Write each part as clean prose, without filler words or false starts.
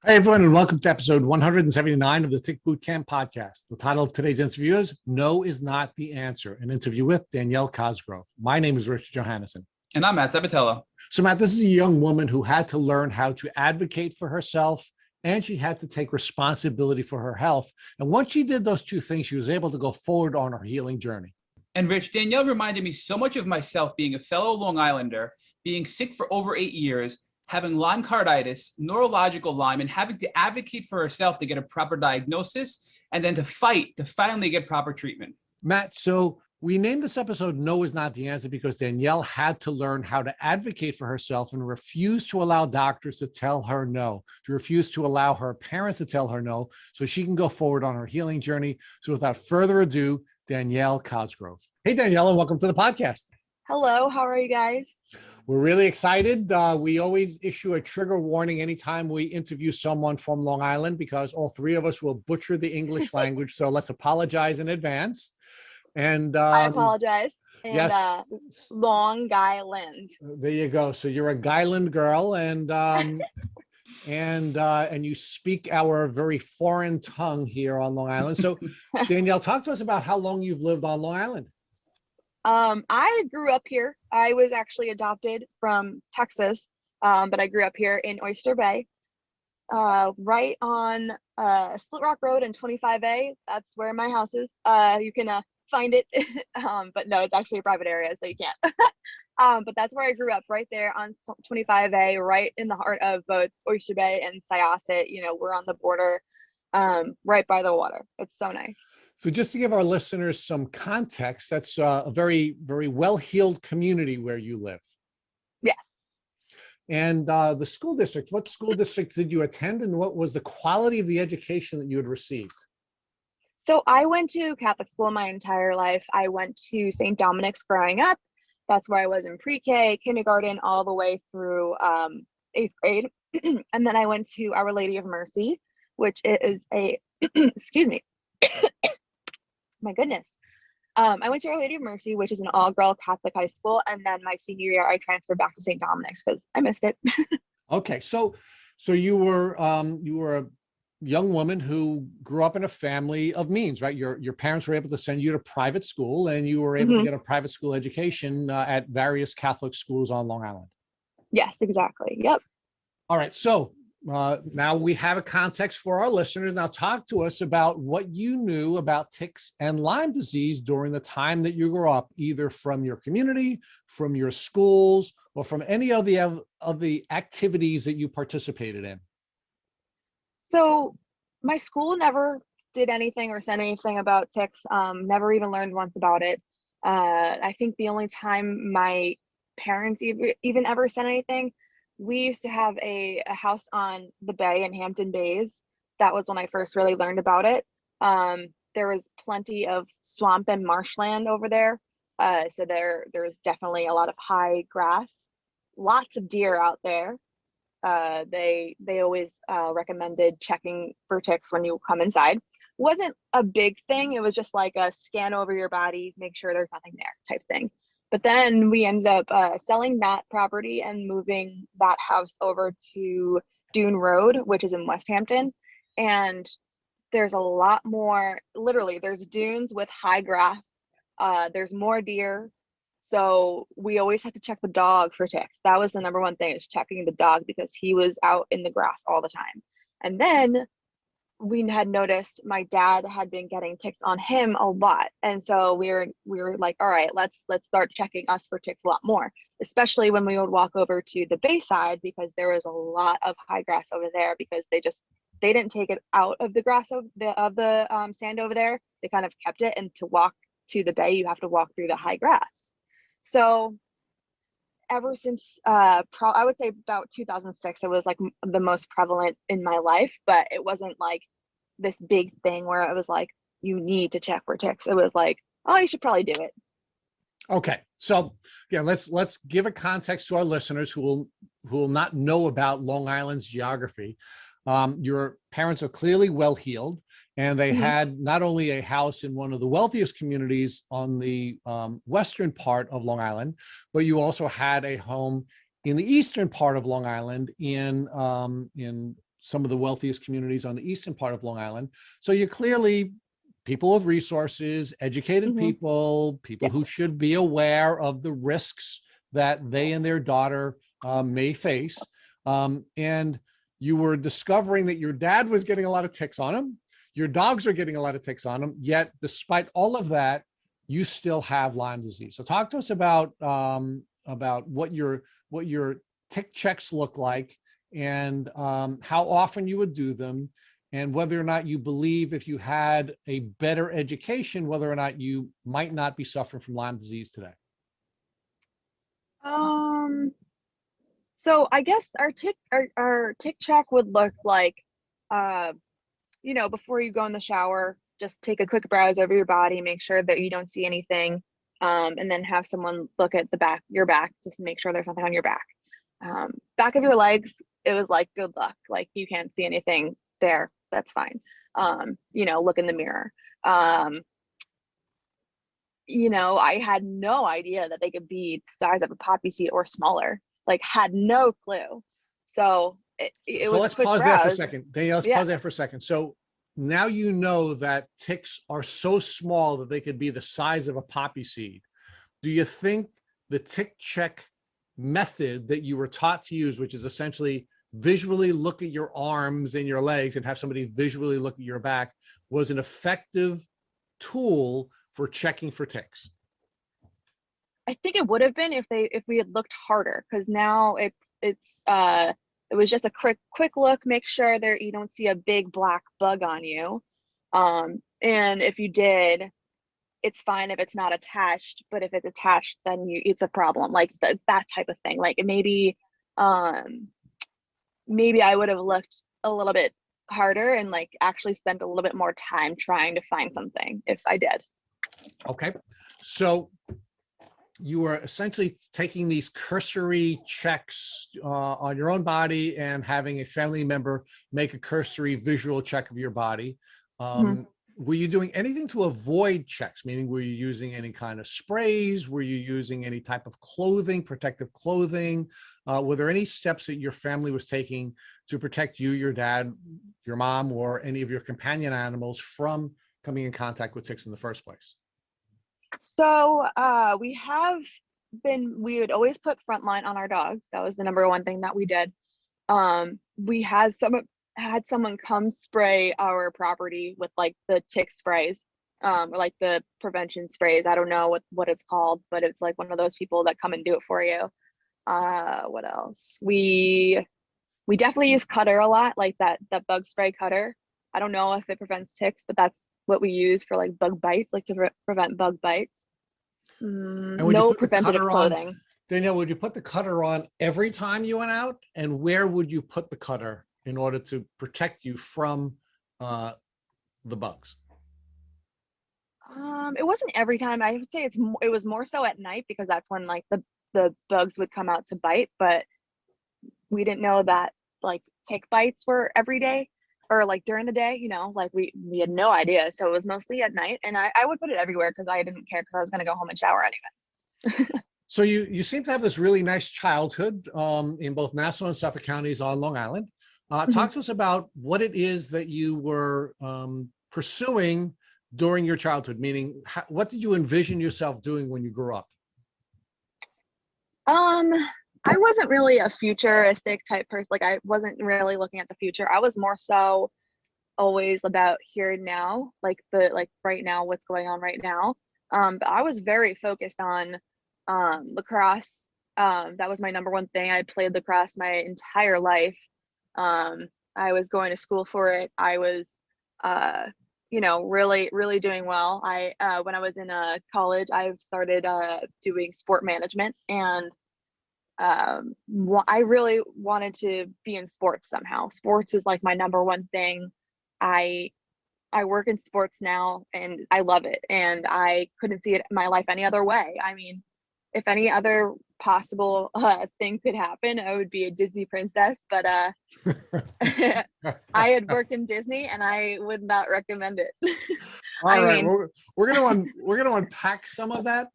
Hey, everyone, and welcome to episode 179 of the Tick Boot Camp podcast. The title of today's interview is No is Not the Answer, an interview with Danielle Cosgrave. My name is Richard Johannesson. And I'm Matt Sabatello. So, Matt, this is a young woman who had to learn how to advocate for herself, and she had to take responsibility for her health. And once she did those two things, she was able to go forward on her healing journey. And Rich, Danielle reminded me so much of myself being a fellow Long Islander, being sick for over 8 years, having Lyme carditis, neurological Lyme, and having to advocate for herself to get a proper diagnosis and then to fight to finally get proper treatment. Matt, so we named this episode No is Not the Answer because Danielle had to learn how to advocate for herself and refuse to allow doctors to tell her no, to refuse to allow her parents to tell her no, so she can go forward on her healing journey. So without further ado, Danielle Cosgrave. Hey, Danielle, and welcome to the podcast. Hello, how are you guys? We're really excited. We always issue a trigger warning anytime we interview someone from Long Island because all three of us will butcher the English language. So let's apologize in advance. And I apologize. And yes, Long Island. there you go. So you're a Guyland girl, and and you speak our very foreign tongue here on Long Island. So Danielle, talk to us about how long you've lived on Long Island. I grew up here. I was actually adopted from Texas, but I grew up here in Oyster Bay, right on Split Rock Road and 25A. That's where my house is. You can find it, but no, it's actually a private area, so you can't. But that's where I grew up, right there on 25A, right in the heart of both Oyster Bay and Syosset. You know, we're on the border, right by the water. It's so nice. So just to give our listeners some context, that's a very, very well-heeled community where you live. Yes. And the school district, what school district did you attend, and what was the quality of the education that you had received? So I went to Catholic school my entire life. I went to St. Dominic's growing up. That's where I was in pre-K, kindergarten, all the way through 8th grade. And then I went to Our Lady of Mercy, which is a, excuse me, my goodness. I went to Our Lady of Mercy, which is an all-girl Catholic high school. And then my senior year, I transferred back to St. Dominic's because I missed it. Okay, so you were a young woman who grew up in a family of means, right? Your parents were able to send you to private school, and you were able to get a private school education at various Catholic schools on Long Island. Yes, exactly. Yep. All right, so now we have a context for our listeners. Now talk to us about what you knew about ticks and Lyme disease during the time that you grew up, either from your community, from your schools, or from any of the activities that you participated in. So my school never did anything or said anything about ticks, never even learned once about it. I think the only time my parents even ever said anything, we used to have a house on the bay in Hampton Bays. That was when I first really learned about it. There was plenty of swamp and marshland over there. So there was definitely a lot of high grass, lots of deer out there. They always recommended checking for ticks when you come inside. Wasn't a big thing. It was just like a scan over your body, make sure there's nothing there type thing. But then we ended up selling that property and moving that house over to Dune Road, which is in West Hampton. And there's a lot more, literally, there's dunes with high grass. There's more deer. So we always had to check the dog for ticks. That was the number one thing, is checking the dog, because he was out in the grass all the time. And then we had noticed my dad had been getting ticks on him a lot. And so we were like, all right, let's start checking us for ticks a lot more, especially when we would walk over to the Bayside, because there was a lot of high grass over there, because they didn't take it out of the grass of the sand over there. They kind of kept it, and to walk to the bay, you have to walk through the high grass. So ever since I would say about 2006, it was like the most prevalent in my life, but it wasn't like this big thing where it was like, you need to check for ticks. It was like, oh, you should probably do it. Okay, so yeah, let's give a context to our listeners who will not know about Long Island's geography. Your parents are clearly well-heeled, and they had not only a house in one of the wealthiest communities on the western part of Long Island, but you also had a home in the eastern part of Long Island in some of the wealthiest communities on the eastern part of Long Island. So you're clearly people with resources, educated people Yes. who should be aware of the risks that they and their daughter may face. And you were discovering that your dad was getting a lot of ticks on him. Your dogs are getting a lot of ticks on him. Yet, despite all of that, you still have Lyme disease. So talk to us about what your tick checks look like, and how often you would do them, and whether or not you believe if you had a better education, whether or not you might not be suffering from Lyme disease today. So I guess our tick check would look like, before you go in the shower, just take a quick browse over your body, make sure that you don't see anything, and then have someone look at your back, just to make sure there's nothing on your back. Back of your legs, it was like, good luck. Like, you can't see anything there. That's fine. Look in the mirror. I had no idea that they could be the size of a poppy seed or smaller. Like, had no clue. So it was. Let's pause there for a second. Danielle, let's pause there for a second. So now you know that ticks are so small that they could be the size of a poppy seed. Do you think the tick check method that you were taught to use, which is essentially visually look at your arms and your legs and have somebody visually look at your back, was an effective tool for checking for ticks? I think it would have been if we had looked harder, because now it was just a quick look, make sure there you don't see a big black bug on you. And if you did, it's fine if it's not attached, but if it's attached, then it's a problem. Like that type of thing. Like maybe I would have looked a little bit harder and like actually spent a little bit more time trying to find something if I did. Okay. So you are essentially taking these cursory checks on your own body and having a family member make a cursory visual check of your body. Were you doing anything to avoid checks? Meaning, were you using any kind of sprays? Were you using any type of clothing, protective clothing? Were there any steps that your family was taking to protect you, your dad, your mom, or any of your companion animals from coming in contact with ticks in the first place? So we would always put Frontline on our dogs. That was the number one thing that we did. We had someone come spray our property with like the tick sprays, or like the prevention sprays. I don't know what it's called, but it's like one of those people that come and do it for you. What else? We definitely use Cutter a lot, like that bug spray Cutter. I don't know if it prevents ticks, but that's what we use for like bug bites, like to prevent bug bites. No preventative clothing. Danielle, would you put the Cutter on every time you went out? And where would you put the Cutter in order to protect you from the bugs? It wasn't every time. I would say it was more so at night, because that's when like the bugs would come out to bite, but we didn't know that like tick bites were every day or like during the day, like we had no idea. So it was mostly at night, and I would put it everywhere because I didn't care, because I was going to go home and shower anyway. So you seem to have this really nice childhood in both Nassau and Suffolk counties on Long Island. Talk to us about what it is that you were pursuing during your childhood, meaning what did you envision yourself doing when you grew up? I wasn't really a futuristic type person. Like, I wasn't really looking at the future. I was more so always about here and now, like right now, what's going on right now. But I was very focused on lacrosse. That was my number one thing. I played lacrosse my entire life. I was going to school for it. I was really, really doing well. When I was in college, I started doing sport management, and I really wanted to be in sports somehow. Sports is like my number one thing. I work in sports now, and I love it, and I couldn't see it in my life any other way. I mean, if any other possible thing could happen, I would be a Disney princess, but I had worked in Disney, and I would not recommend it. All right, we're gonna unpack some of that.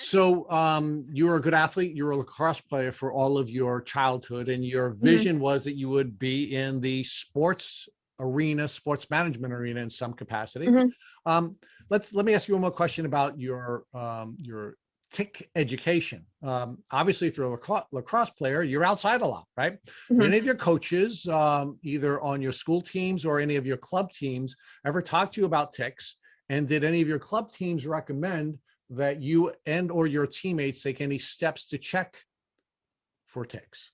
So you were a good athlete. You were a lacrosse player for all of your childhood, and your Mhm. vision was that you would be in the sports arena, sports management arena in some capacity. Mhm. Um, let me ask you one more question about your tick education. Obviously, if you're a lacrosse player, you're outside a lot, right? Did Mhm. any of your coaches, either on your school teams or any of your club teams, ever talk to you about ticks? And did any of your club teams recommend that you and or your teammates take any steps to check for ticks?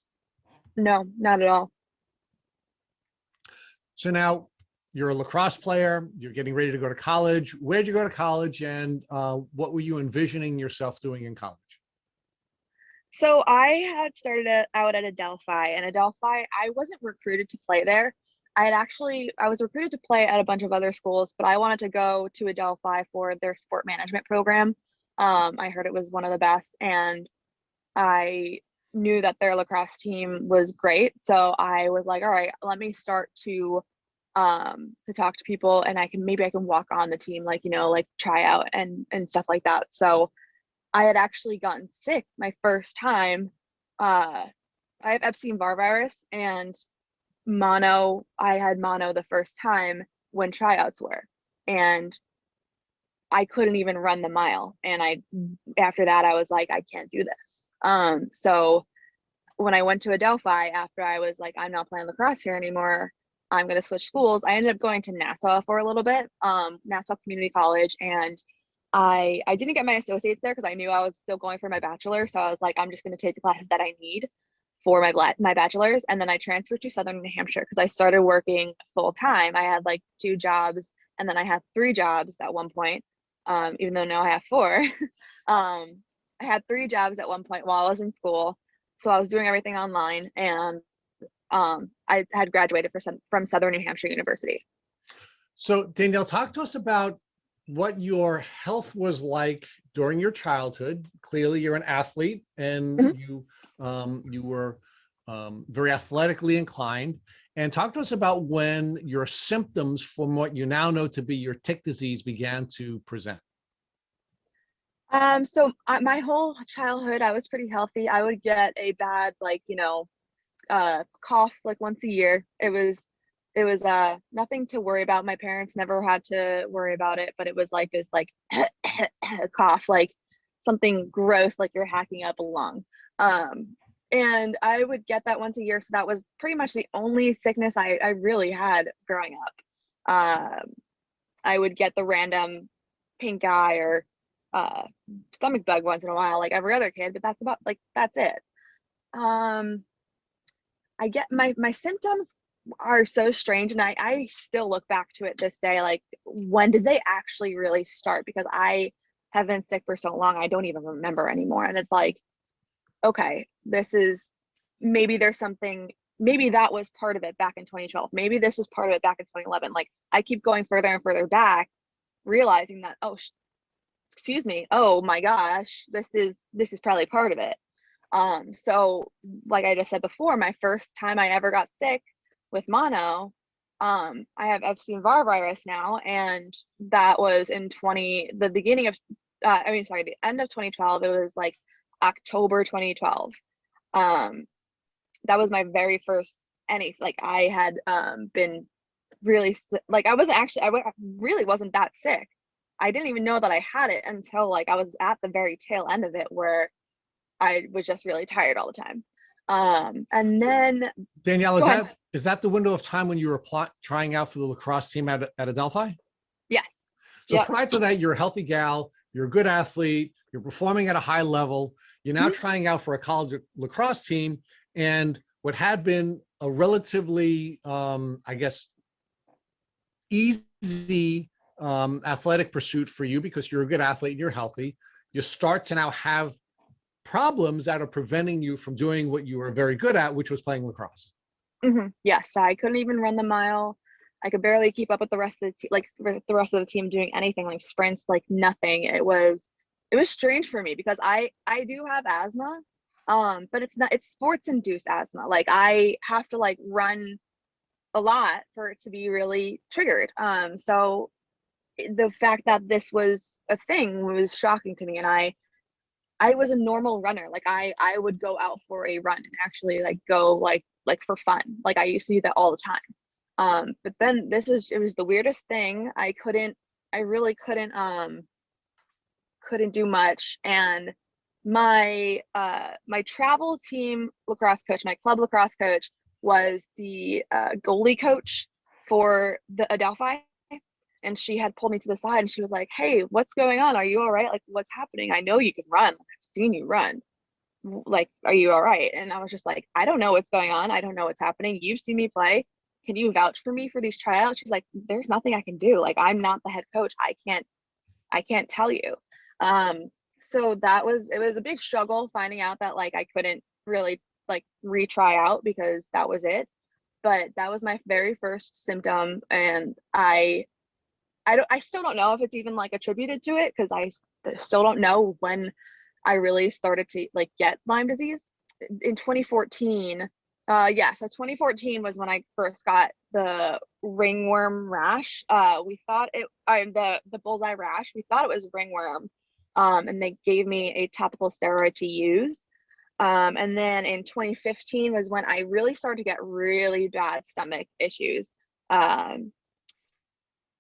No, not at all. So now you're a lacrosse player, you're getting ready to go to college. Where'd you go to college, and what were you envisioning yourself doing in college? So I had started out at Adelphi, and Adelphi, I wasn't recruited to play there. I was recruited to play at a bunch of other schools, but I wanted to go to Adelphi for their sport management program. I heard it was one of the best, and I knew that their lacrosse team was great. So I was like, all right, let me start to talk to people, and maybe I can walk on the team, like, like try out and stuff like that. So I had actually gotten sick my first time. I have Epstein-Barr virus and mono. I had mono the first time when tryouts were, and I couldn't even run the mile. And after that, I was like, I can't do this. So when I went to Adelphi, after I was like, I'm not playing lacrosse here anymore, I'm going to switch schools. I ended up going to Nassau for a little bit, Nassau Community College, and I didn't get my associates there because I knew I was still going for my bachelor. So I was like, I'm just going to take the classes that I need for my bachelor's, and then I transferred to Southern New Hampshire because I started working full time. I had like 2 jobs, and then I had 3 jobs at one point, even though now I have 4. I had 3 jobs at one point while I was in school, so I was doing everything online, and I had graduated from Southern New Hampshire University. So Danielle, talk to us about what your health was like during your childhood. Clearly, you're an athlete, and Mhm. you were very athletically inclined. And talk to us about when your symptoms from what you now know to be your tick disease began to present. So my whole childhood, I was pretty healthy. I would get a bad, like, cough like once a year. It was nothing to worry about. My parents never had to worry about it, but it was like this like cough, like something gross, like you're hacking up a lung. And I would get that once a year. So that was pretty much the only sickness I really had growing up. I would get the random pink eye or uh stomach bug once in a while, like every other kid, but that's it. Um I get my symptoms are so strange, and I still look back to it this day, like, when did they actually really start? Because I have been sick for so long, I don't even remember anymore. And it's like, okay, this is, maybe there's something, maybe that was part of it back in 2012. Maybe this was part of it back in 2011. Like, I keep going further and further back, realizing that, oh, excuse me, oh my gosh, this is probably part of it. So like I just said before, my first time I ever got sick with mono, I have Epstein-Barr virus now, and that was in the beginning of, the end of 2012. It was like October 2012. Um, that was my very first like I had been really like I wasn't actually I really wasn't that sick. I didn't even know that I had it until like I was at the very tail end of it, where I was just really tired all the time. And then Danielle, go ahead. is that the window of time when you were trying out for the lacrosse team at Adelphi? Yes. So Yep. prior to that, you're a healthy gal, you're a good athlete, you're performing at a high level. You're now Mhm. trying out for a college lacrosse team, and what had been a relatively, I guess, easy athletic pursuit for you because you're a good athlete and you're healthy, you start to now have problems that are preventing you from doing what you were very good at, which was playing lacrosse. Yes, I couldn't even run the mile. I could barely keep up with the rest of the team, like the rest of the team doing anything like sprints, like nothing. It was strange for me because I do have asthma, but it's sports induced asthma. Like I have to like run a lot for it to be really triggered. So the fact that this was a thing was shocking to me, and I was a normal runner. Like I would go out for a run and actually like go like for fun. Like I used to do that all the time. But then it was the weirdest thing. I really couldn't do much. And my travel team lacrosse coach, my club lacrosse coach, was the goalie coach for the Adelphi. And she had pulled me to the side and she was like, "Hey, what's going on? Are you all right? Like, what's happening? I know you can run. Like, I've seen you run. Like, are you all right?" And I was just like, "I don't know what's going on. I don't know what's happening. You've seen me play. Can you vouch for me for these tryouts?" She's like, "There's nothing I can do. Like, I'm not the head coach. I can't tell you." So it was a big struggle finding out that like I couldn't really like retry out because that was it. But that was my very first symptom, and I still don't know if it's even like attributed to it because still don't know when I really started to like get Lyme disease in 2014. Yeah, so 2014 was when I first got the ringworm rash. We thought the bullseye rash. We thought it was ringworm, and they gave me a topical steroid to use. And then in 2015 was when I really started to get really bad stomach issues.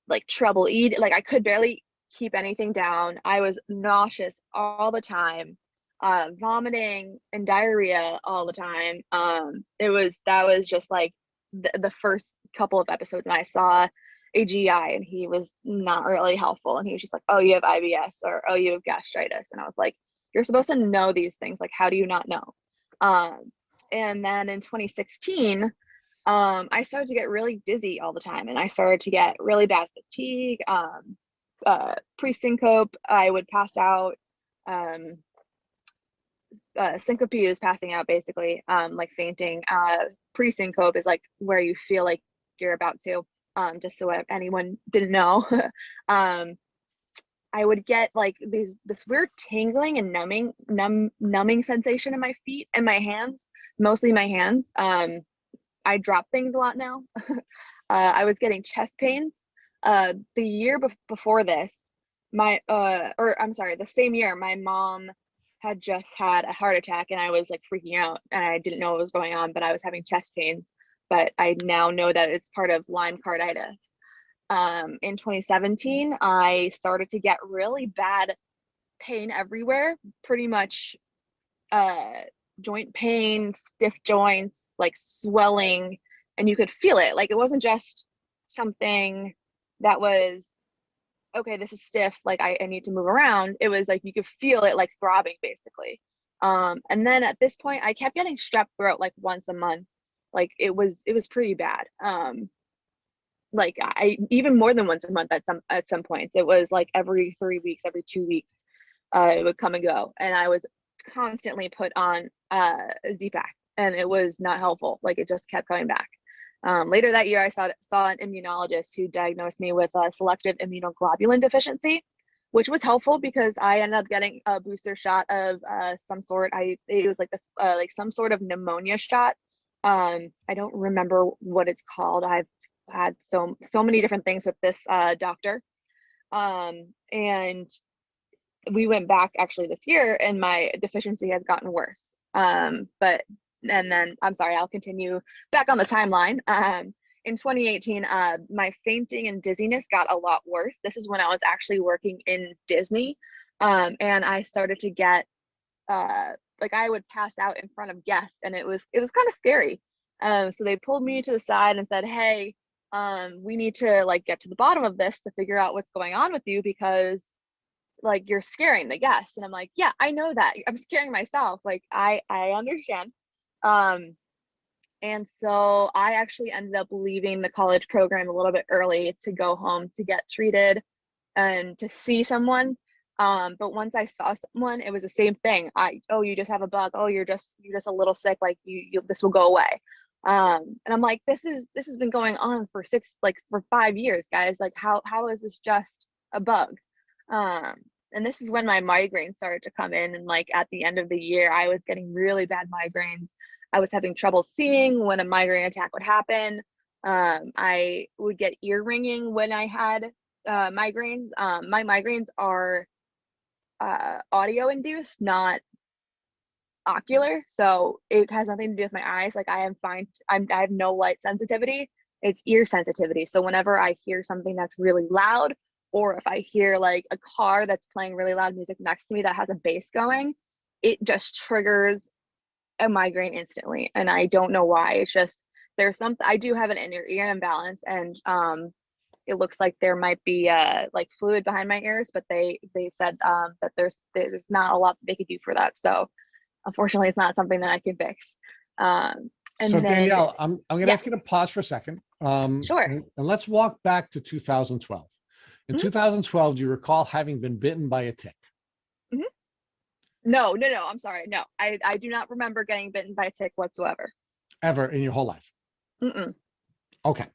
Like trouble eating, like I could barely keep anything down. I was nauseous all the time, vomiting and diarrhea all the time. That was just like the first couple of episodes, and I saw a GI and he was not really helpful, and he was just like, "Oh, you have IBS," or "Oh, you have gastritis," and I was like, "You're supposed to know these things, like how do you not know?" And then in 2016 I started to get really dizzy all the time, and I started to get really bad fatigue, pre-syncope. I would pass out. um, Syncope is passing out basically, like fainting. Pre-syncope is like where you feel like you're about to, just so anyone didn't know. um, I would get like this weird tingling and numbing sensation in my feet and my hands, mostly my hands. I drop things a lot now. I was getting chest pains. The year before this, the same year, my mom had just had a heart attack and I was like freaking out and I didn't know what was going on, but I was having chest pains. But I now know that it's part of Lyme carditis. In 2017, I started to get really bad pain everywhere, pretty much joint pain, stiff joints, like swelling, and you could feel it. Like it wasn't just something that was, okay, this is stiff, like I need to move around. It was like you could feel it like throbbing basically. And then at this point I kept getting strep throat like once a month. Like it was pretty bad. Like I even more than once a month at some points. It was like every 3 weeks, every 2 weeks, it would come and go. And I was constantly put on Z-Pack, and it was not helpful. Like it just kept coming back. Later that year, I saw an immunologist who diagnosed me with a selective immunoglobulin deficiency, which was helpful because I ended up getting a booster shot of some sort. It was like like some sort of pneumonia shot. I don't remember what it's called. I've had so many different things with this doctor. And we went back actually this year and my deficiency has gotten worse. And then I'm sorry, I'll continue back on the timeline. In 2018, my fainting and dizziness got a lot worse. This is when I was actually working in Disney. And I started to get, like I would pass out in front of guests and it was kind of scary. So they pulled me to the side and said, "Hey, we need to like get to the bottom of this to figure out what's going on with you because like you're scaring the guests." And I'm like, "Yeah, I know that. I'm scaring myself. Like I understand." And so I actually ended up leaving the college program a little bit early to go home to get treated and to see someone. But once I saw someone, it was the same thing. Oh, you just have a bug. Oh, you're just a little sick. Like you this will go away. And I'm like, this has been going on for 5 years, guys. Like how is this just a bug? And this is when my migraines started to come in. And like at the end of the year, I was getting really bad migraines. I was having trouble seeing when a migraine attack would happen. I would get ear ringing when I had migraines. My migraines are audio induced, not ocular. So it has nothing to do with my eyes. Like I am fine. I have no light sensitivity. It's ear sensitivity. So whenever I hear something that's really loud, or if I hear like a car that's playing really loud music next to me that has a bass going, it just triggers a migraine instantly. And I don't know why. It's just there's something. I do have an inner ear imbalance, and it looks like there might be like fluid behind my ears, but they said that there's not a lot that they could do for that. So unfortunately, it's not something that I can fix. And So then, Danielle, I'm going to ask you to yes, pause for a second. sure. And let's walk back to 2012. In Mhm. 2012, do you recall having been bitten by a tick? Mhm. No, I'm sorry. No, I do not remember getting bitten by a tick whatsoever. Ever in your whole life? Mm-mm. Okay.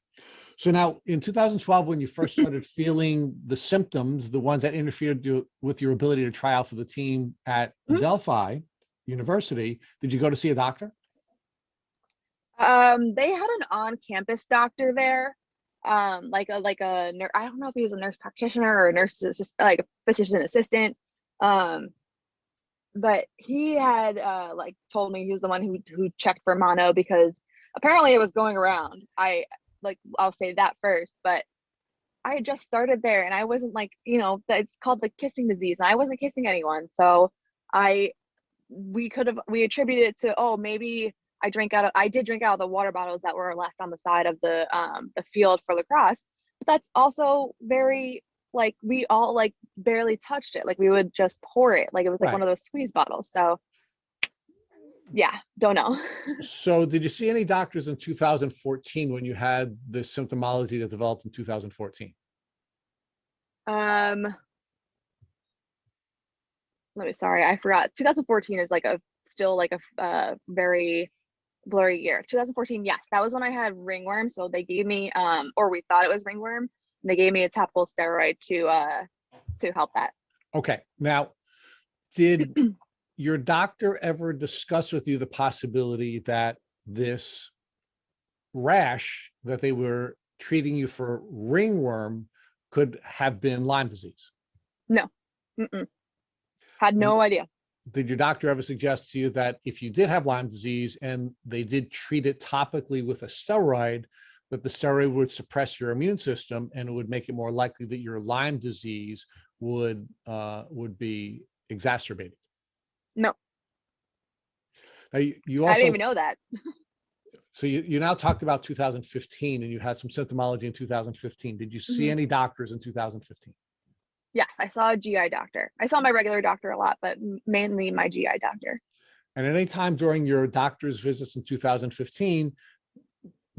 So now in 2012, when you first started feeling the symptoms, the ones that interfered with your ability to try out for the team at Mhm. Adelphi University, did you go to see a doctor? They had an on-campus doctor there, like a nurse. I don't know if he was a nurse practitioner or a nurse assist, like a physician assistant. Um, but he had like told me he was the one who checked for mono because apparently it was going around. I'll say that first, but I had just started there and I wasn't like, it's called like kissing disease and I wasn't kissing anyone. So I we attributed it to, oh, maybe I did drink out of the water bottles that were left on the side of the field for lacrosse. But that's also very like we all like barely touched it. Like we would just pour it. Like it was like one Right. of those squeeze bottles. So yeah, don't know. So did you see any doctors in 2014 when you had the symptomology that developed in 2014? um sorry, I forgot. 2014 is like a still like a very blurry year. 2014, yes, that was when I had ringworm. So they gave me, or we thought it was ringworm. And they gave me a topical steroid to help that. Okay. Now, did your doctor ever discuss with you the possibility that this rash that they were treating you for ringworm could have been Lyme disease? No, mm-mm. Had And no idea. did your doctor ever suggest to you that if you did have Lyme disease and they did treat it topically with a steroid, that the steroid would suppress your immune system and it would make it more likely that your Lyme disease would be exacerbated? No, Now, you I didn't also, even know that. so you now talked about 2015 and you had some symptomology in 2015. Did you see Mhm. any doctors in 2015? Yes, I saw a GI doctor. I saw my regular doctor a lot, but mainly my GI doctor. And at any time during your doctor's visits in 2015,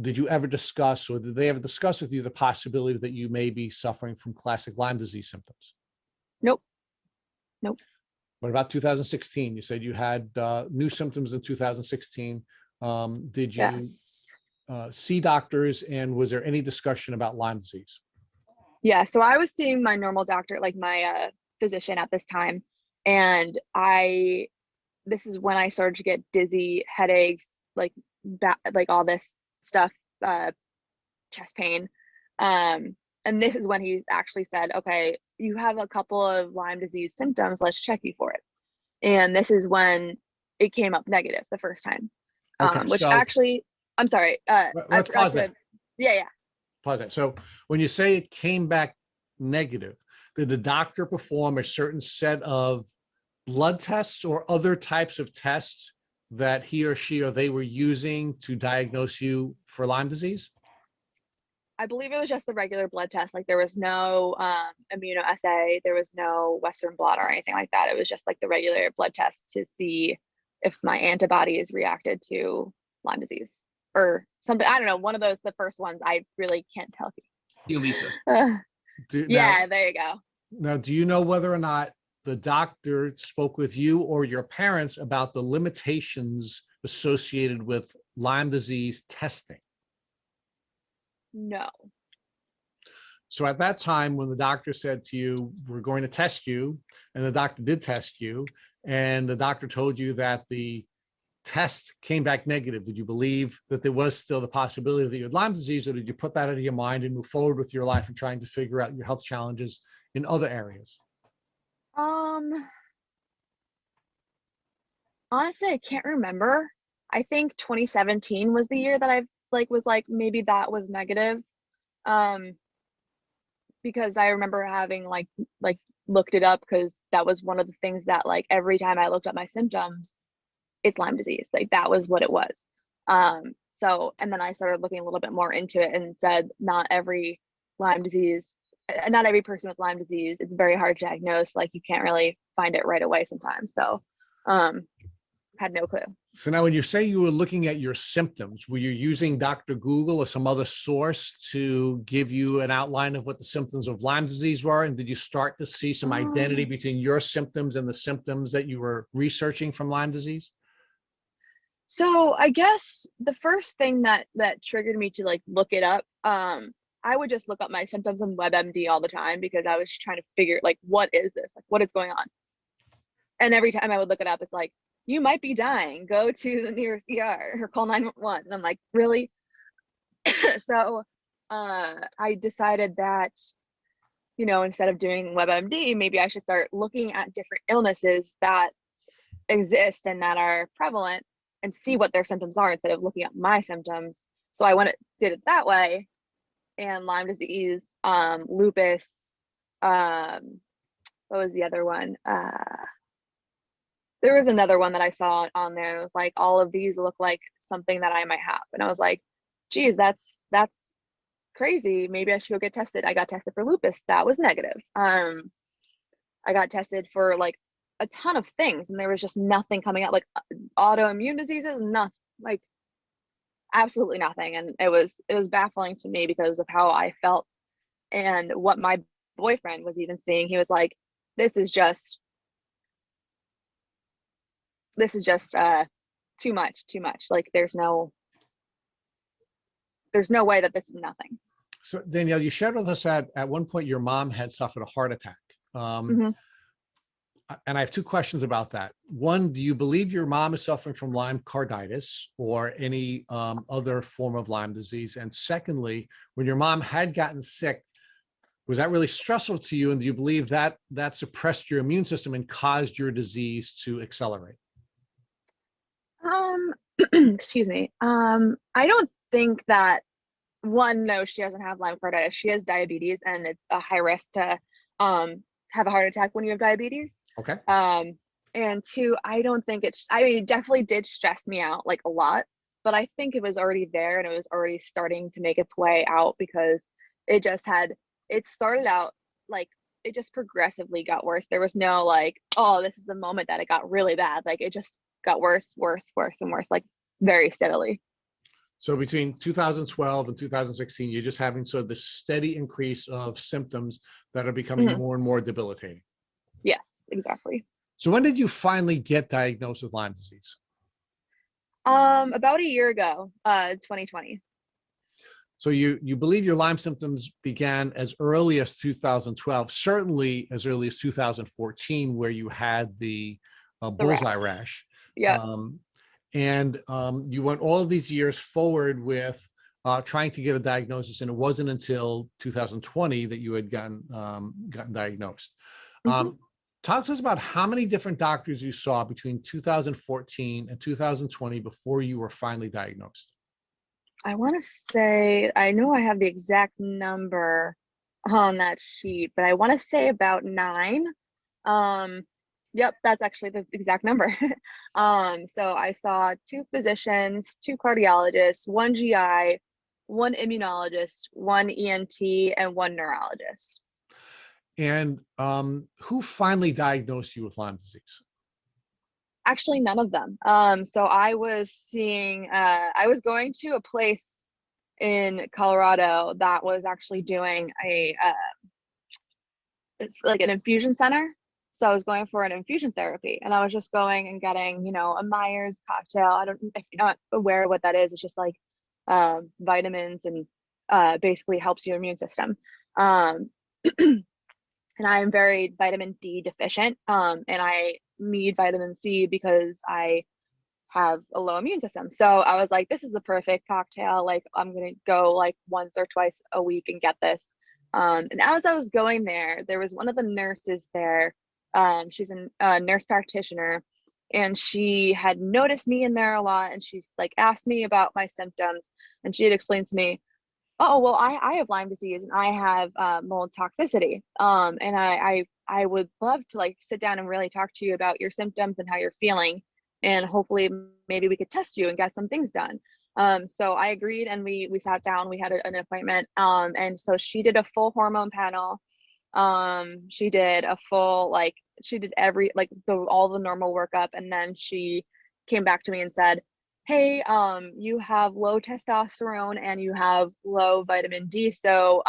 did you ever discuss, or did they ever discuss with you the possibility that you may be suffering from classic Lyme disease symptoms? Nope, nope. What about 2016? You said you had new symptoms in 2016. Did you Yes. see doctors, and was there any discussion about Lyme disease? Yeah, so I was seeing my normal doctor, like my physician at this time, and this is when I started to get dizzy, headaches, like all this stuff, uh, chest pain. And this is when he actually said, okay, you have a couple of Lyme disease symptoms, let's check you for it. And this is when it came up negative the first time. Okay, Which so actually, I'm sorry, I let's forgot pause to, there. yeah. Pause that. So when you say it came back negative, did the doctor perform a certain set of blood tests or other types of tests that he or she or they were using to diagnose you for Lyme disease? I believe it was just the regular blood test. Like there was no immunoassay, there was no Western blot or anything like that. It was just like the regular blood test to see if my antibodies reacted to Lyme disease or something. I don't know. One of those, the first ones, I really can't tell You, Lisa. you. Now, Yeah, there you go. do you know whether or not the doctor spoke with you or your parents about the limitations associated with Lyme disease testing? No. So at that time, when the doctor said to you, we're going to test you, and the doctor did test you, and the doctor told you that the test came back negative, did you believe that there was still the possibility that you had Lyme disease, or did you put that out of your mind and move forward with your life and trying to figure out your health challenges in other areas? Um, Honestly, I can't remember. I think 2017 was the year that I've like was like maybe that was negative. Um, because I remember having like looked it up because that was one of the things that like every time I looked up my symptoms, it's Lyme disease. Like that was what it was. Um, so and then I started looking a little bit more into it and said not every Lyme disease, not every person with Lyme disease, it's very hard to diagnose. Like you can't really find it right away sometimes. So had no clue. So now when you say you were looking at your symptoms, were you using Dr. Google or some other source to give you an outline of what the symptoms of Lyme disease were? And did you start to see some identity between your symptoms and the symptoms that you were researching from Lyme disease? So I guess the first thing that triggered me to like look it up, I would just look up my symptoms on WebMD all the time because I was trying to figure like what is this? Like what is going on? And every time I would look it up, it's like, you might be dying. Go to the nearest ER or call 911. And I'm like, really? So I decided that, you know, instead of doing WebMD, maybe I should start looking at different illnesses that exist and that are prevalent and see what their symptoms are instead of looking at my symptoms. So I did it that way. And Lyme disease, lupus, what was the other one? There was another one that I saw on there. It was like, all of these look like something that I might have. And I was like, geez, that's crazy. Maybe I should go get tested. I got tested for lupus. That was negative. I got tested for like a ton of things and there was just nothing coming out, like autoimmune diseases, nothing, like absolutely nothing. And it was baffling to me because of how I felt and what my boyfriend was even seeing. He was like, this is just too much. Like there's no way that this is nothing. So Danielle, you shared with us at one point your mom had suffered a heart attack. Mhm. And I have two questions about that. One, do you believe your mom is suffering from Lyme carditis or any other form of Lyme disease? And secondly, when your mom had gotten sick, was that really stressful to you? And do you believe that that suppressed your immune system and caused your disease to accelerate? Um, excuse me. I don't think that one, no, she doesn't have Lyme carditis. She has diabetes and it's a high risk to have a heart attack when you have diabetes. Okay. And two, I don't think I mean, it definitely did stress me out like a lot, but I think it was already there and it was already starting to make its way out because it started out like it just progressively got worse. There was no like, oh, this is the moment that it got really bad. Like it just got worse, and worse, like very steadily. So between 2012 and 2016, you're just having sort of this steady increase of symptoms that are becoming Mhm. more and more debilitating. Yes, exactly. So when did you finally get diagnosed with Lyme disease? About a year ago, 2020. So you believe your Lyme symptoms began as early as 2012, certainly as early as 2014, where you had the bullseye rash. Yeah. And you went all of these years forward with trying to get a diagnosis, and it wasn't until 2020 that you had gotten diagnosed. Mhm. Talk to us about how many different doctors you saw between 2014 and 2020 before you were finally diagnosed. I want to say, I know I have the exact number on that sheet, but I want to say about 9. Yep, that's actually the exact number. So I saw 2 physicians, 2 cardiologists, 1 GI, 1 immunologist, 1 ENT, and 1 neurologist. And who finally diagnosed you with Lyme disease? Actually, none of them. So I was going to a place in Colorado that was actually doing it's like an infusion center. So I was going for an infusion therapy and I was just going and getting, you know, a Myers cocktail. I don't, if you're not aware of what that is, it's just like vitamins and basically helps your immune system. Um, and I am very vitamin D deficient. And I need vitamin C because I have a low immune system. So I was like, this is the perfect cocktail. Like I'm gonna go like once or twice a week and get this. And as I was going there, there was one of the nurses there She's a nurse practitioner, and she had noticed me in there a lot, and she's like asked me about my symptoms, and she had explained to me, oh, well, I have Lyme disease and I have mold toxicity. And I would love to like sit down and really talk to you about your symptoms and how you're feeling. And hopefully maybe we could test you and get some things done. So I agreed, and we sat down, we had an appointment. And so she did a full hormone panel. She did a full, like, she did every, like all the normal workup. And then she came back to me and said, hey, you have low testosterone and you have low vitamin D. So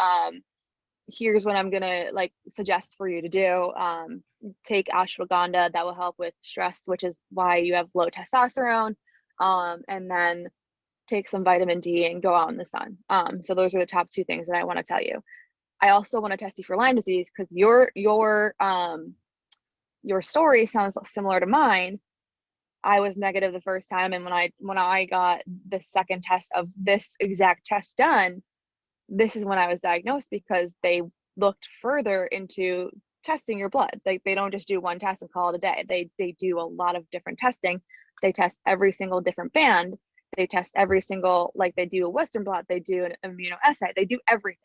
here's what I'm gonna like suggest for you to do. Take ashwagandha, that will help with stress, which is why you have low testosterone. And then take some vitamin D and go out in the sun. So those are the top two things that I want to tell you. I also want to test you for Lyme disease because your story sounds similar to mine. I was negative the first time, and when I got the second test of this exact test done, this is when I was diagnosed, because they looked further into testing your blood. Like, they don't just do one test and call it a day. They do a lot of different testing. They test every single different band. They test every single, like, they do a Western blot, they do an immunoassay, they do everything.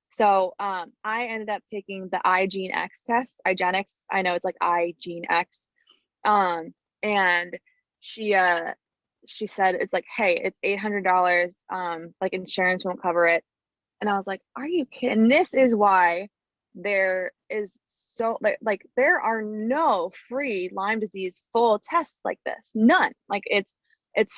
So I ended up taking the IGeneX test, IGeneX. I know it's like IGeneX. And she said, it's like, hey, it's $800, like insurance won't cover it. And I was like, are you kidding? This is why there is so like there are no free Lyme disease full tests like this, none. Like, it's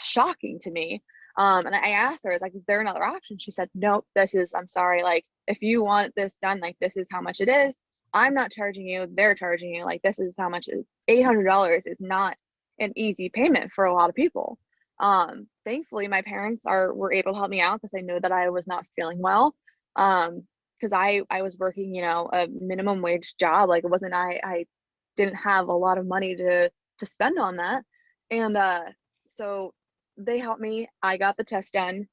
shocking to me. And I asked her, I was like, is there another option? She said, nope, I'm sorry, like, if you want this done, like, this is how much it is. I'm not charging you, they're charging you, like, this is how much it is. $800 is not an easy payment for a lot of people. Thankfully my parents were able to help me out because they knew that I was not feeling well. Because I was working, a minimum wage job. Like, it wasn't, I didn't have a lot of money to spend on that. And so they helped me. I got the test done.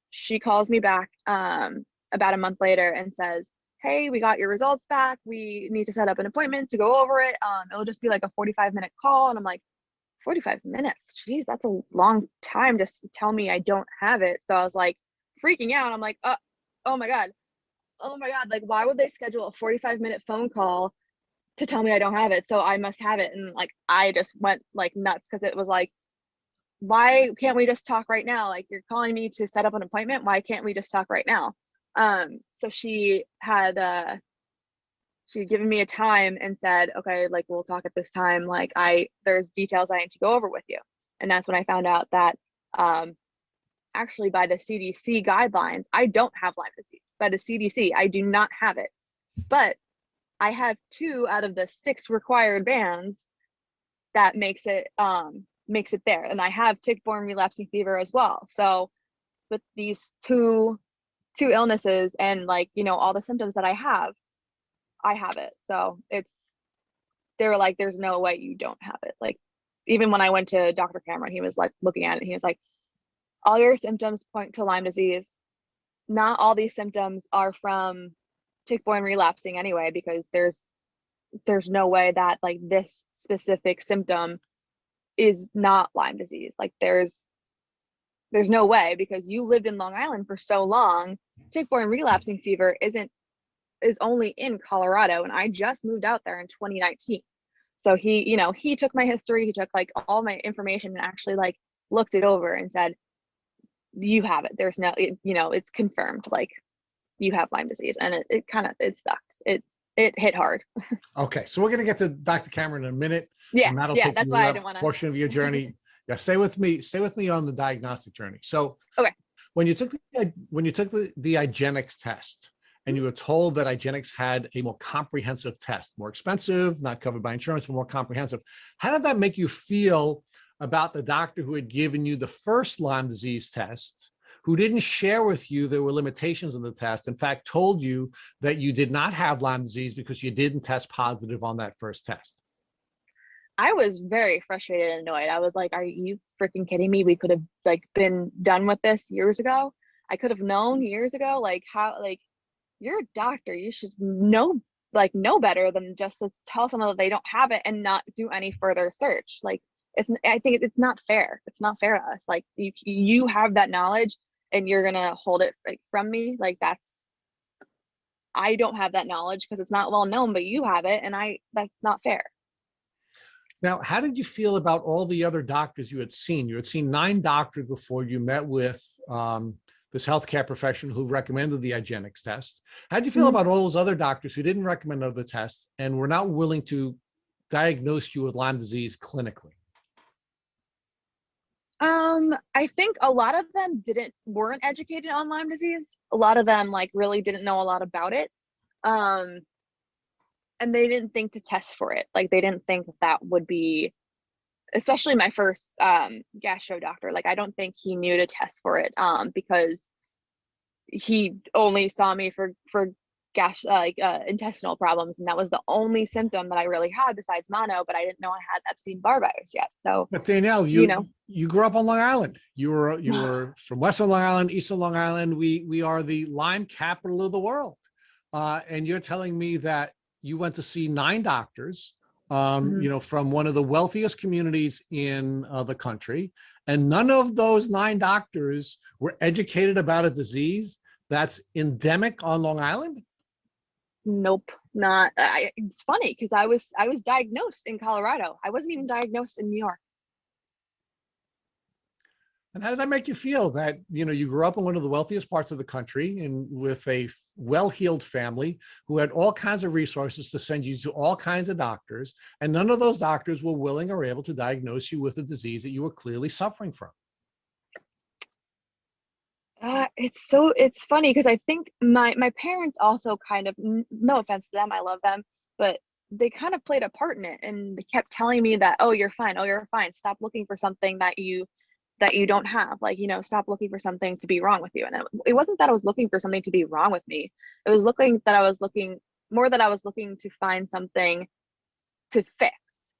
She calls me back about a month later and says, hey, we got your results back. We need to set up an appointment to go over it. It'll just be like a 45-minute call. And I'm like, 45 minutes? Geez, that's a long time just to tell me I don't have it. So I was like freaking out. I'm like, oh my God. Like, why would they schedule a 45-minute phone call to tell me I don't have it? So I must have it. And like, I just went like nuts, because it was like, why can't we just talk right now? Like, you're calling me to set up an appointment. Why can't we just talk right now? So she had given me a time and said, okay, like, we'll talk at this time. Like, there's details I need to go over with you. And that's when I found out that actually, by the CDC guidelines, I don't have Lyme disease. By the CDC, I do not have it. But I have 2 out of the 6 required bands that makes it there. And I have tick-borne relapsing fever as well. So with these two illnesses and, like, all the symptoms that I have it. So they were like, there's no way you don't have it. Like, even when I went to Dr. Cameron, he was like looking at it, and he was like, all your symptoms point to Lyme disease. Not all these symptoms are from tick-borne relapsing anyway, because there's no way that, like, this specific symptom is not Lyme disease. Like, there's no way, because you lived in Long Island for so long. Tick-borne relapsing fever is only in Colorado, and I just moved out there in 2019. So he took my history, he took like all my information and actually like looked it over and said, you have it. There's no, it's confirmed, like, you have Lyme disease. And it sucked. It hit hard. Okay, so we're going to get to Dr. Cameron in a minute. Yeah, and that'll yeah, take that's you why I that didn't want to. portion of your journey. Yeah, stay with me on the diagnostic journey. So, okay, when you took the IGeneX test, and you were told that IGeneX had a more comprehensive test, more expensive, not covered by insurance, but more comprehensive, how did that make you feel about the doctor who had given you the first Lyme disease test, who didn't share with you there were limitations in the test, in fact, told you that you did not have Lyme disease because you didn't test positive on that first test? I was very frustrated and annoyed. I was like, are you freaking kidding me? We could have like been done with this years ago. I could have known years ago. Like, how, like, you're a doctor, you should know like know better than just to tell someone that they don't have it and not do any further search. Like I think it's not fair. It's not fair to us. Like you have that knowledge and you're gonna hold it like from me. Like I don't have that knowledge because it's not well known, but you have it, and that's not fair. Now, how did you feel about all the other doctors you had seen? You had seen 9 doctors before you met with this healthcare professional who recommended the IGeneX test. How did you feel about all those other doctors who didn't recommend other tests and were not willing to diagnose you with Lyme disease clinically? I think a lot of them weren't educated on Lyme disease. A lot of them like really didn't know a lot about it. And they didn't think to test for it. Like they didn't think that would be, especially my first gastro doctor. Like I don't think he knew to test for it because he only saw me for intestinal problems, and that was the only symptom that I really had besides mono. But I didn't know I had Epstein-Barr virus yet. So, but Danielle, you grew up on Long Island. You were from Western Long Island, Eastern Long Island. We are the Lyme capital of the world, and you're telling me that you went to see 9 doctors, from one of the wealthiest communities in the country, and none of those 9 doctors were educated about a disease that's endemic on Long Island? Nope, not. It's funny because I was diagnosed in Colorado. I wasn't even diagnosed in New York. And how does that make you feel that, you grew up in one of the wealthiest parts of the country and with a well-heeled family who had all kinds of resources to send you to all kinds of doctors, and none of those doctors were willing or able to diagnose you with a disease that you were clearly suffering from? It's funny because I think my parents also kind of, no offense to them, I love them, but they kind of played a part in it, and they kept telling me that, oh, you're fine. Oh, you're fine. Stop looking for something that you don't have. Like, stop looking for something to be wrong with you. And it wasn't that I was looking for something to be wrong with me. It was I was looking to find something to fix,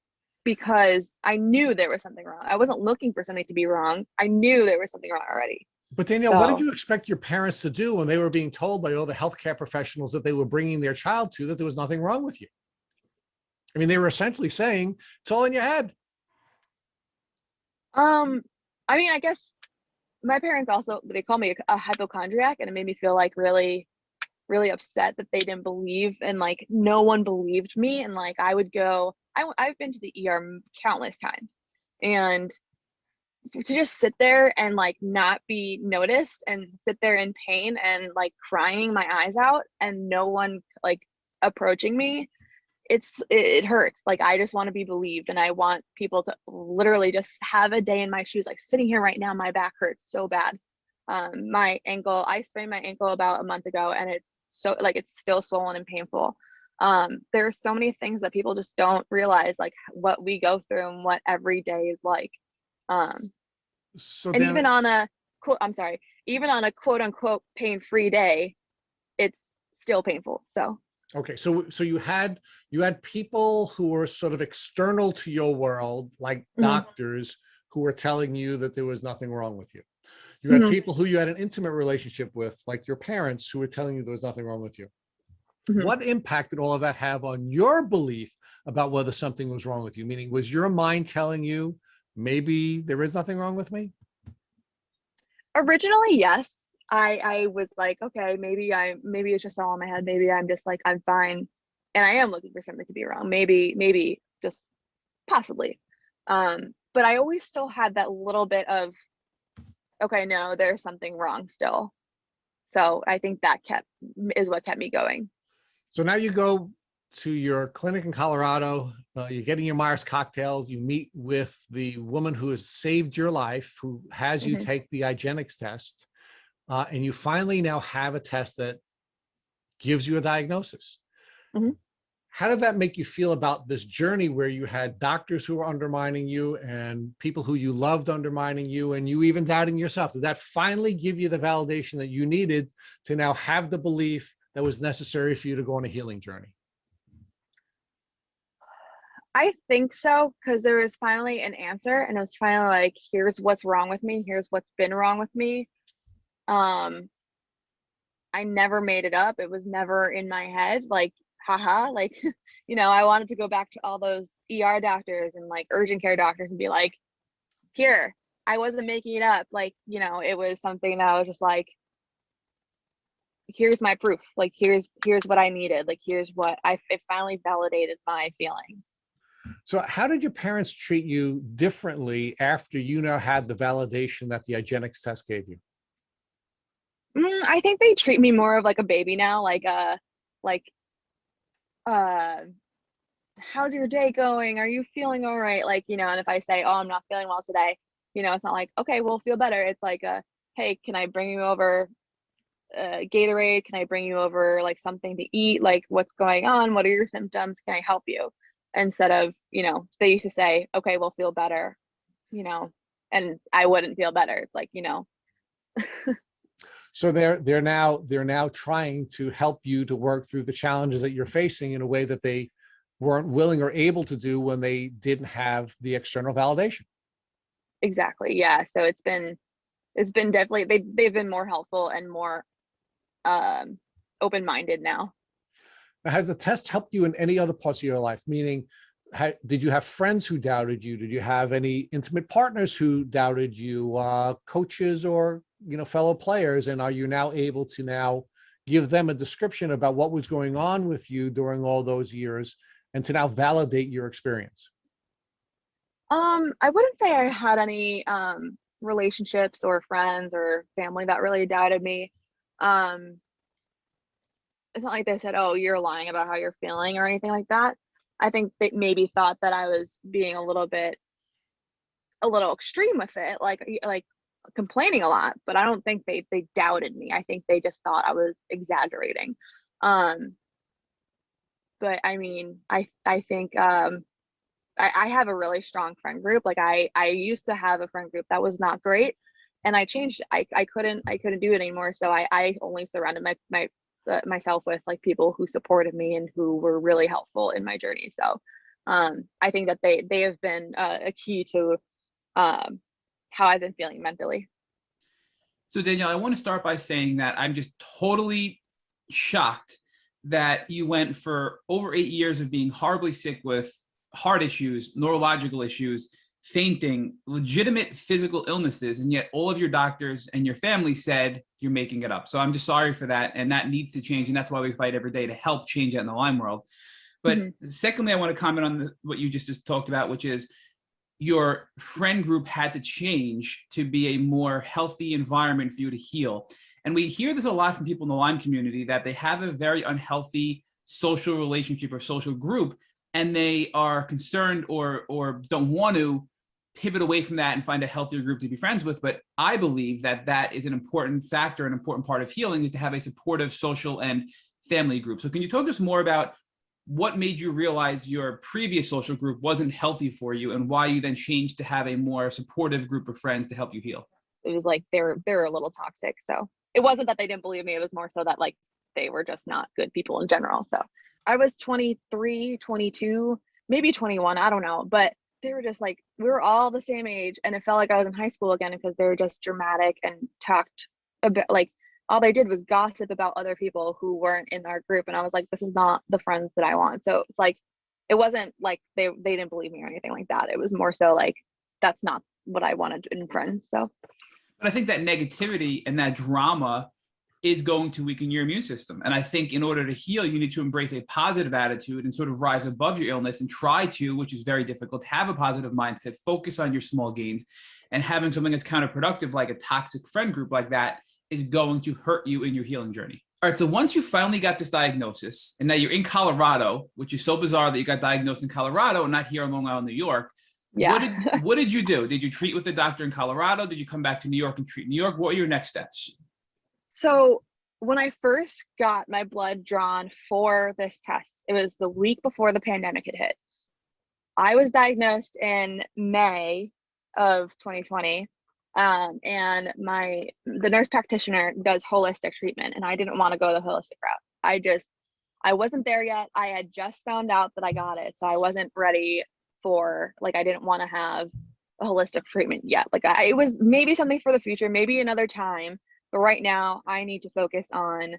because I knew there was something wrong. I wasn't looking for something to be wrong. I knew there was something wrong already. But Danielle, what did you expect your parents to do when they were being told by all the healthcare professionals that they were bringing their child to that there was nothing wrong with you? I mean, they were essentially saying it's all in your head. I mean, I guess my parents also, they call me a hypochondriac, and it made me feel like really, really upset that they didn't believe, and like no one believed me. And like I've been to the ER countless times, and to just sit there and like not be noticed and sit there in pain and like crying my eyes out and no one like approaching me, it hurts. Like I just want to be believed, and I want people to literally just have a day in my shoes. Like sitting here right now, my back hurts so bad. My ankle, I sprained my ankle about a month ago, and it's still swollen and painful. There are so many things that people just don't realize, like what we go through and what every day is like. And even on a quote unquote pain-free day, it's still painful. So okay, so you had people who were sort of external to your world, like doctors, who were telling you that there was nothing wrong with you. You had people who you had an intimate relationship with, like your parents, who were telling you there was nothing wrong with you. What impact did all of that have on your belief about whether something was wrong with you? Meaning, was your mind telling you maybe there is nothing wrong with me? Originally, yes. I was like, okay, maybe it's just all in my head. Maybe I'm just like, I'm fine. And I am looking for something to be wrong. Maybe just possibly. But I always still had that little bit of, okay, no, there's something wrong still. So I think that is what kept me going. So now you go to your clinic in Colorado, you're getting your Myers cocktails, you meet with the woman who has saved your life, who has you take the IGeneX test, and you finally now have a test that gives you a diagnosis. How did that make you feel about this journey where you had doctors who were undermining you and people who you loved undermining you, and you even doubting yourself? Did that finally give you the validation that you needed to now have the belief that was necessary for you to go on a healing journey? I think so, because there was finally an answer, and it was finally like, here's what's wrong with me. Here's what's been wrong with me. I never made it up. It was never in my head. Like haha, like, I wanted to go back to all those ER doctors and like urgent care doctors and be like, here, I wasn't making it up. Like, it was something that I was just like, here's my proof. Like, here's what I needed. Like, here's what it finally validated my feelings. So how did your parents treat you differently after you now had the validation that the IGeneX test gave you? I think they treat me more of like a baby now. Like, uh, how's your day going? Are you feeling all right? Like, and if I say, oh, I'm not feeling well today, it's not like, okay, we'll feel better. It's like, hey, can I bring you over Gatorade? Can I bring you over like something to eat? Like, what's going on? What are your symptoms? Can I help you? Instead of, they used to say, okay, we'll feel better, and I wouldn't feel better. It's like, So they're now trying to help you to work through the challenges that you're facing in a way that they weren't willing or able to do when they didn't have the external validation. Exactly. Yeah. So it's been definitely, they've been more helpful and more open-minded now. Now, has the test helped you in any other parts of your life? Meaning, did you have friends who doubted you? Did you have any intimate partners who doubted you, coaches or fellow players? And are you now able to now give them a description about what was going on with you during all those years and to now validate your experience? I wouldn't say I had any relationships or friends or family that really doubted me. It's not like they said, oh, you're lying about how you're feeling or anything like that. I think they maybe thought that I was being a little extreme with it, like complaining a lot, but I don't think they doubted me. I think they just thought I was exaggerating. But I mean, I think I have a really strong friend group. Like I used to have a friend group that was not great, and I changed. I couldn't do it anymore. So I only surrounded myself with like people who supported me and who were really helpful in my journey. So I think that they have been a key to how I've been feeling mentally. So Danielle, I want to start by saying that I'm just totally shocked that you went for over 8 years of being horribly sick with heart issues, neurological issues, fainting, legitimate physical illnesses, and yet all of your doctors and your family said you're making it up. So I'm just sorry for that, and that needs to change, and that's why we fight every day to help change that in the Lyme world. But secondly, I want to comment on what you just talked about, which is your friend group had to change to be a more healthy environment for you to heal. And we hear this a lot from people in the Lyme community, that they have a very unhealthy social relationship or social group, and they are concerned or don't want to pivot away from that and find a healthier group to be friends with. But I believe that that is an important factor, an important part of healing, is to have a supportive social and family group. So can you talk to us more about what made you realize your previous social group wasn't healthy for you, and why you then changed to have a more supportive group of friends to help you heal? It was like they're a little toxic. So it wasn't that they didn't believe me. It was more so that like they were just not good people in general. So I was 23, 22, maybe 21. I don't know. But they were just like, we were all the same age. And it felt like I was in high school again, because they were just dramatic and talked a bit like all they did was gossip about other people who weren't in our group. And I was like, this is not the friends that I want. So it's like, it wasn't like they didn't believe me or anything like that. It was more so like, that's not what I wanted in friends. So. But I think that negativity and that drama is going to weaken your immune system. And I think in order to heal, you need to embrace a positive attitude and sort of rise above your illness and try to, which is very difficult, have a positive mindset, focus on your small gains. And having something that's counterproductive, like a toxic friend group like that, is going to hurt you in your healing journey. All right, so once you finally got this diagnosis, and now you're in Colorado, which is so bizarre that you got diagnosed in Colorado and not here in Long Island, New York. Yeah. What did you do? Did you treat with the doctor in Colorado? Did you come back to New York and treat in New York? What were your next steps? So when I first got my blood drawn for this test, it was the week before the pandemic had hit. I was diagnosed in May of 2020. And the nurse practitioner does holistic treatment, and I didn't want to go the holistic route. I wasn't there yet. I had just found out that I got it. So I wasn't ready for, like, I didn't want to have a holistic treatment yet. Like it was maybe something for the future, maybe another time. But right now I need to focus on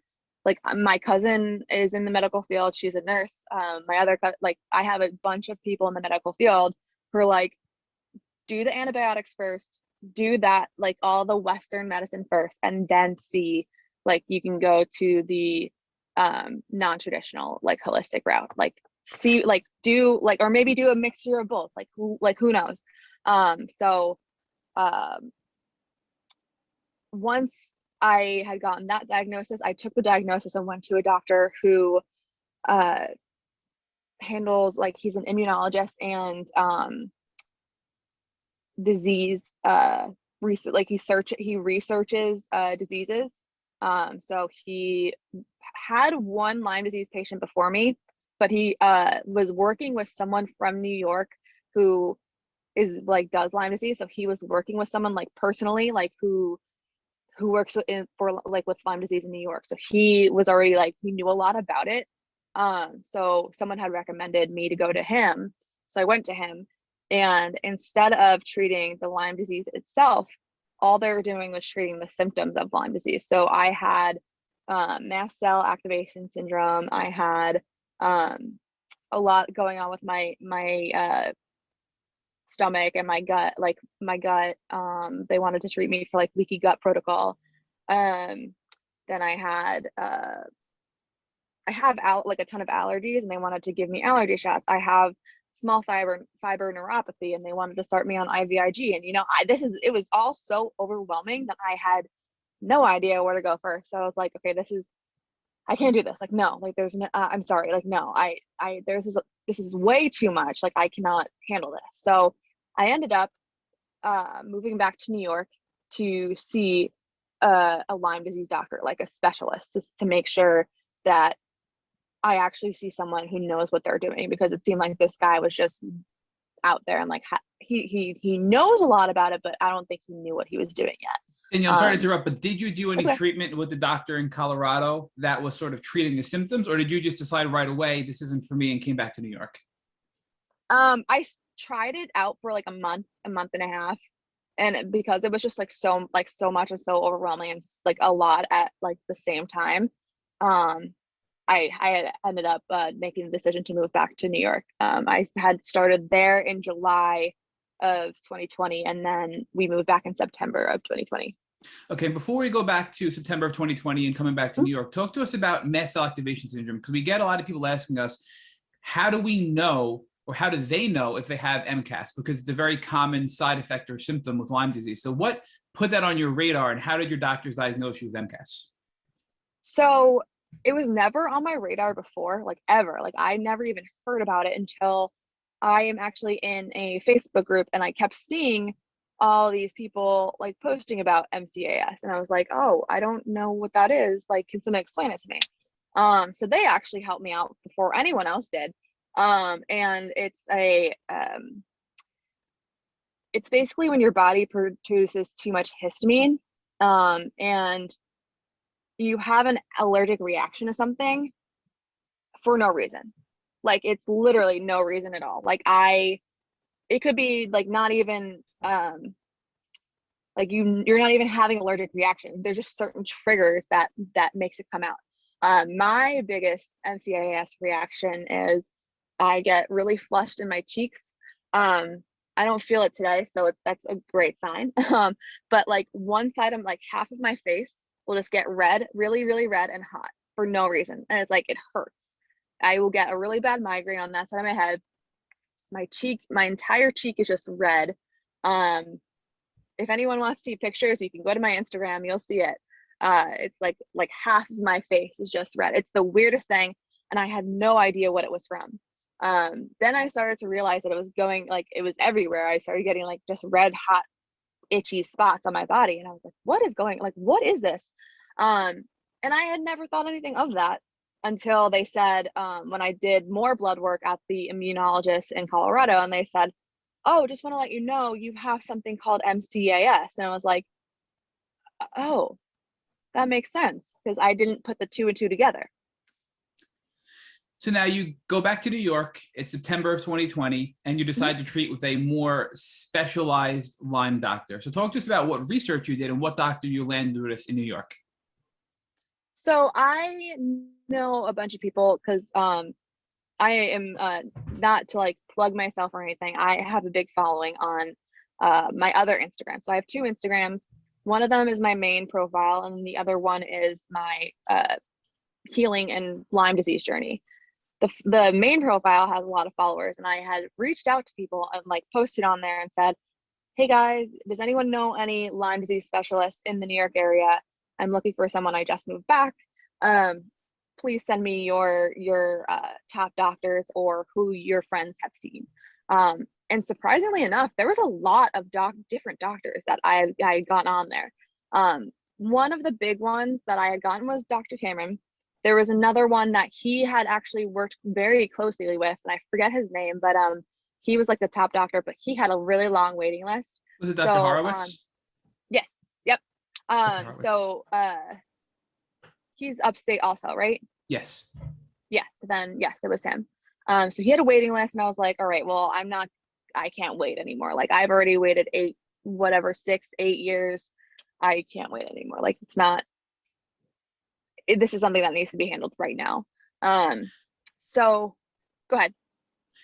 like my cousin is in the medical field. She's a nurse. My other like I have a bunch of people in the medical field who are like, do the antibiotics first, do that, like all the Western medicine first, and then see, like you can go to the non-traditional, like holistic route, like see, like do like, or maybe do a mixture of both, like who knows. So once I had gotten that diagnosis, I took the diagnosis and went to a doctor who handles, like he's an immunologist and disease research, like he researches diseases. So he had one Lyme disease patient before me, but he was working with someone from New York who is like does Lyme disease. So he was working with someone like personally, like who works for like with Lyme disease in New York. So he was already like, he knew a lot about it. So someone had recommended me to go to him. So I went to him, and instead of treating the Lyme disease itself, all they were doing was treating the symptoms of Lyme disease. So I had mast cell activation syndrome. I had a lot going on with my stomach and my gut, like my gut. They wanted to treat me for like leaky gut protocol. Then I have like a ton of allergies, and they wanted to give me allergy shots. I have small fiber neuropathy, and they wanted to start me on IVIG. And it was all so overwhelming that I had no idea where to go first. So I was like, okay, I can't do this. Like, no, like there's no, I'm sorry. Like, no, this is way too much. Like, I cannot handle this. So I ended up moving back to New York to see a Lyme disease doctor, like a specialist, just to make sure that I actually see someone who knows what they're doing, because it seemed like this guy was just out there and like he knows a lot about it, but I don't think he knew what he was doing yet. Danielle, I'm sorry to interrupt, but did you do any Okay. treatment with the doctor in Colorado that was sort of treating the symptoms, or did you just decide right away, this isn't for me, and came back to New York? I tried it out for like a month and a half, and because it was just like so much and so overwhelming and like a lot at like the same time, I had ended up making the decision to move back to New York. I had started there in July of 2020, and then we moved back in September of 2020. Okay, before we go back to September of 2020 and coming back to New York, talk to us about mast cell activation syndrome, because we get a lot of people asking us, how do we know, or how do they know if they have MCAS? Because it's a very common side effect or symptom with Lyme disease. So what put that on your radar, and how did your doctors diagnose you with MCAS? So it was never on my radar before, like ever. Like I never even heard about it until I am actually in a Facebook group, and I kept seeing all these people like posting about MCAS, and I was like, oh, I don't know what that is. Like, can someone explain it to me? So they actually helped me out before anyone else did. And it's basically when your body produces too much histamine, and you have an allergic reaction to something for no reason. Like, it's literally no reason at all. Like it could be like not even like you're not even having allergic reaction. There's just certain triggers that makes it come out. My biggest MCAS reaction is I get really flushed in my cheeks. I don't feel it today, so that's a great sign. But like one side of like half of my face will just get red, really, really red and hot for no reason. And it's like, it hurts. I will get a really bad migraine on that side of my head. My entire cheek is just red. If anyone wants to see pictures, you can go to my Instagram, you'll see it. It's like half of my face is just red. It's the weirdest thing. And I had no idea what it was from. Then I started to realize that it was going, like, it was everywhere. I started getting like just red, hot, itchy spots on my body, and I was like, what is this? And I had never thought anything of that until they said, when I did more blood work at the immunologist in Colorado, and they said, oh, just want to let you know you have something called MCAS. And I was like, oh, that makes sense, because I didn't put the two and two together. So now you go back to New York, it's September of 2020, and you decide to treat with a more specialized Lyme doctor. So talk to us about what research you did and what doctor you landed with in New York. So I know a bunch of people because I am not to like plug myself or anything. I have a big following on my other Instagram. So I have two Instagrams. One of them is my main profile, and the other one is my healing and Lyme disease journey. The main profile has a lot of followers, and I had reached out to people and like posted on there and said, "Hey guys, does anyone know any Lyme disease specialists in the New York area? I'm looking for someone. I just moved back. Please send me your top doctors or who your friends have seen." And surprisingly enough, there was a lot of different doctors that I had gotten on there. One of the big ones that I had gotten was Dr. Cameron. There was another one that he had actually worked very closely with, and I forget his name, but he was like the top doctor, but he had a really long waiting list. Was it Dr. So, Horowitz? yes, yep. Dr. Horowitz. So he's upstate also, right? Yes. Yes, then yes, it was him. So he had a waiting list, and I was like, all right, well, I can't wait anymore. Like I've already waited 6, 8 years. I can't wait anymore. Like this is something that needs to be handled right now. So go ahead.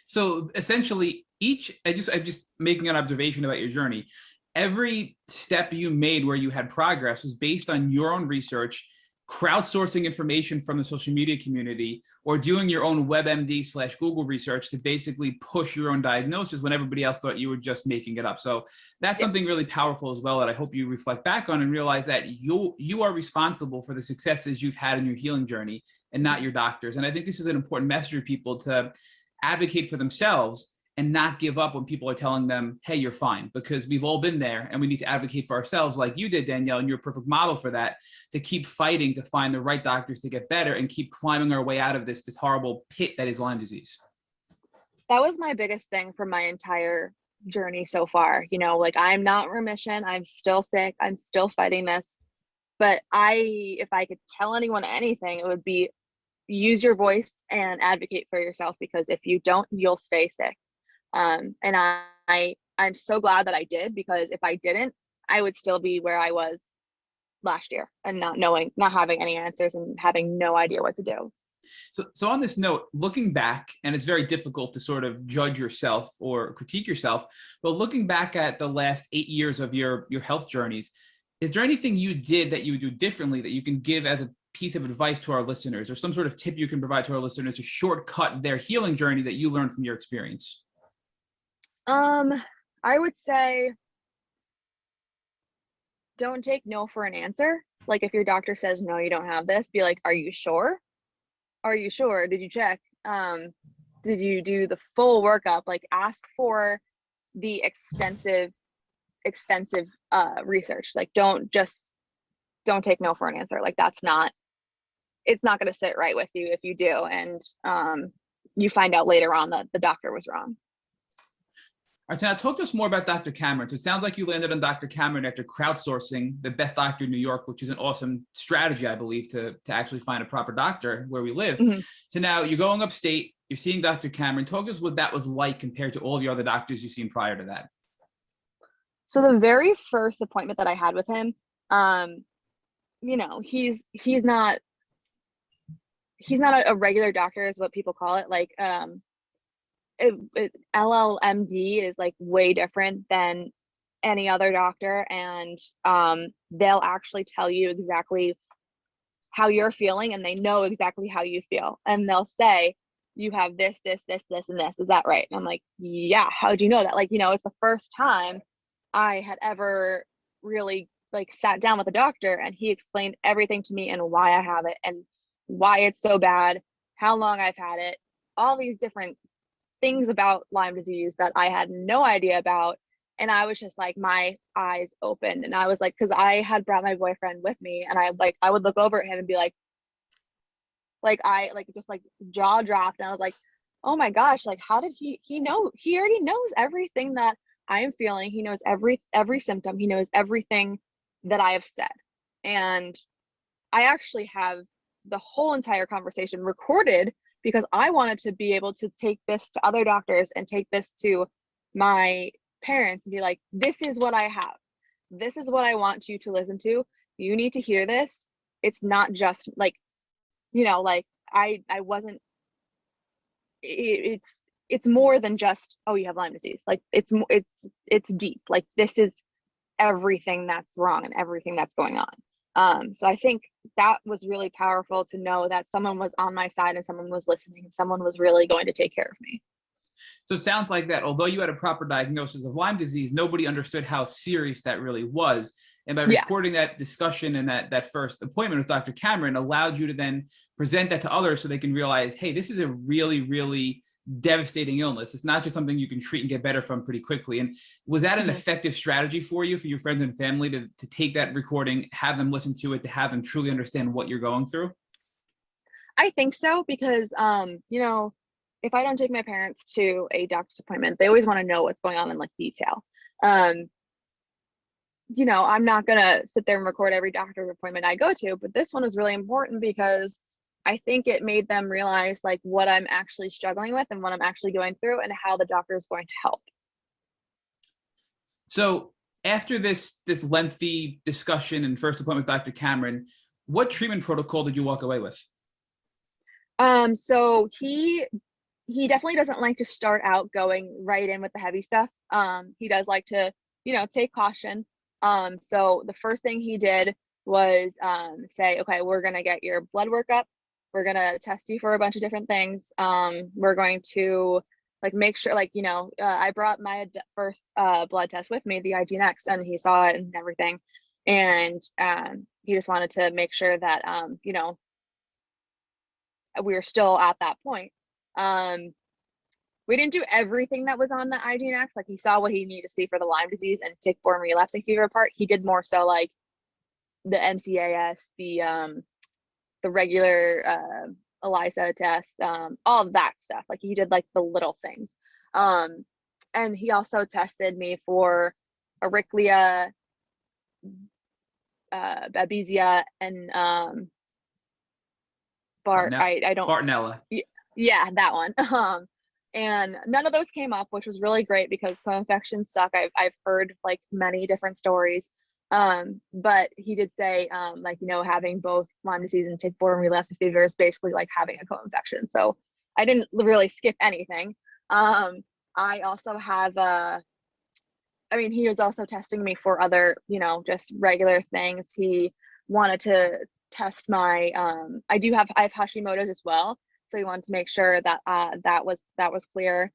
So essentially I'm just making an observation about your journey. Every step you made where you had progress was based on your own research, crowdsourcing information from the social media community, or doing your own WebMD/Google research to basically push your own diagnosis when everybody else thought you were just making it up. So that's something really powerful as well that I hope you reflect back on and realize that you are responsible for the successes you've had in your healing journey and not your doctors. And I think this is an important message for people to advocate for themselves and not give up when people are telling them, hey, you're fine, because we've all been there and we need to advocate for ourselves like you did, Danielle, and you're a perfect model for that, to keep fighting to find the right doctors to get better and keep climbing our way out of this horrible pit that is Lyme disease. That was my biggest thing for my entire journey so far. Like I'm not in remission. I'm still sick. I'm still fighting this. But if I could tell anyone anything, it would be use your voice and advocate for yourself, because if you don't, you'll stay sick. And I'm so glad that I did, because if I didn't, I would still be where I was last year and not having any answers and having no idea what to do. So on this note, looking back, and it's very difficult to sort of judge yourself or critique yourself, but looking back at the last 8 years of your health journeys, is there anything you did that you would do differently that you can give as a piece of advice to our listeners, or some sort of tip you can provide to our listeners to shortcut their healing journey that you learned from your experience? I would say don't take no for an answer. Like if your doctor says, no, you don't have this, be like, are you sure? Are you sure? Did you check? Did you do the full workup? Like ask for the extensive research. Like don't take no for an answer. Like it's not going to sit right with you if you do. And you find out later on that the doctor was wrong. All right, so now talk to us more about Dr. Cameron. So it sounds like you landed on Dr. Cameron after crowdsourcing the best doctor in New York, which is an awesome strategy, I believe, to actually find a proper doctor where we live. Mm-hmm. So now you're going upstate, you're seeing Dr. Cameron. Talk to us what that was like compared to all the other doctors you've seen prior to that. So the very first appointment that I had with him, he's not a regular doctor is what people call it. Like, LLMD is like way different than any other doctor, and they'll actually tell you exactly how you're feeling, and they know exactly how you feel, and they'll say you have this, and this. Is that right? And I'm like, yeah. How do you know that? Like, it's the first time I had ever really like sat down with a doctor, and he explained everything to me and why I have it and why it's so bad, how long I've had it, all these different things about Lyme disease that I had no idea about. And I was just like, my eyes opened, and I was like, because I had brought my boyfriend with me, and I would look over at him and be like just like jaw dropped, and I was like, oh my gosh, like how did he know? He already knows everything that I am feeling. He knows every symptom. He knows everything that I have said. And I actually have the whole entire conversation recorded, because I wanted to be able to take this to other doctors and take this to my parents and be like, this is what I have. This is what I want you to listen to. You need to hear this. it's not just like, you know, like I wasn't, it's more than just, oh, you have Lyme disease. Like it's deep. Like this is everything that's wrong and everything that's going on. So I think that was really powerful to know that someone was on my side and someone was listening and someone was really going to take care of me. So it sounds like that although you had a proper diagnosis of Lyme disease, nobody understood how serious that really was. And by recording that discussion and that first appointment with Dr. Cameron allowed you to then present that to others so they can realize, hey, this is a really, really devastating illness. It's not just something you can treat and get better from pretty quickly. And was that an effective strategy for you, for your friends and family to take that recording, have them listen to it, to have them truly understand what you're going through? I think so, because you know, if I don't take my parents to a doctor's appointment, they always want to know what's going on in like detail. You know, I'm not gonna sit there and record every doctor's appointment I go to, but this one was really important because I think it made them realize like what I'm actually struggling with and what I'm actually going through and how the doctor is going to help. So after this lengthy discussion and first appointment with Dr. Cameron, what treatment protocol did you walk away with? So he definitely doesn't like to start out going right in with the heavy stuff. He does like to, you know, take caution. So the first thing he did was say, okay, we're gonna get your blood work up. We're gonna test you for a bunch of different things. We're going to like make sure, like, you know, I brought my first blood test with me, the IGNX, and he saw it and everything. And he just wanted to make sure that, you know, we were still at that point. We didn't do everything that was on the IGNX. Like he saw what he needed to see for the Lyme disease and tick-borne relapsing fever part. He did more so like the MCAS, the regular ELISA test, all of that stuff. Like he did like the little things. And he also tested me for Ehrlichia, Babesia, and I don't. Bartonella. Yeah, that one. And none of those came up, which was really great because co-infections suck. I've heard like many different stories. But he did say, like, you know, having both Lyme disease and tick-borne relapsing fever is basically like having a co-infection. So I didn't really skip anything. I also have, I mean, he was also testing me for other, you know, just regular things. He wanted to test my, I have Hashimoto's as well. So he wanted to make sure that that was clear.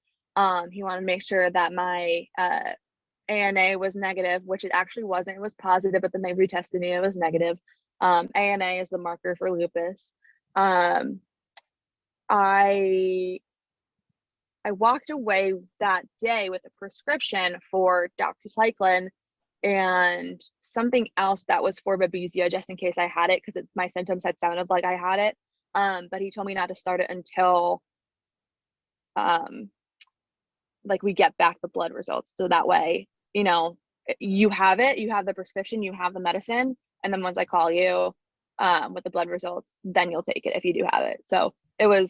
He wanted to make sure that my ANA was negative, which it actually wasn't. It was positive, but then they retested me. It was negative. ANA is the marker for lupus. I walked away that day with a prescription for doxycycline and something else that was for Babesia, just in case I had it, because my symptoms had sounded like I had it. But he told me not to start it until like we get back the blood results. So that way, you know, you have it, you have the prescription, you have the medicine, and then once I call you with the blood results, then you'll take it if you do have it. So it was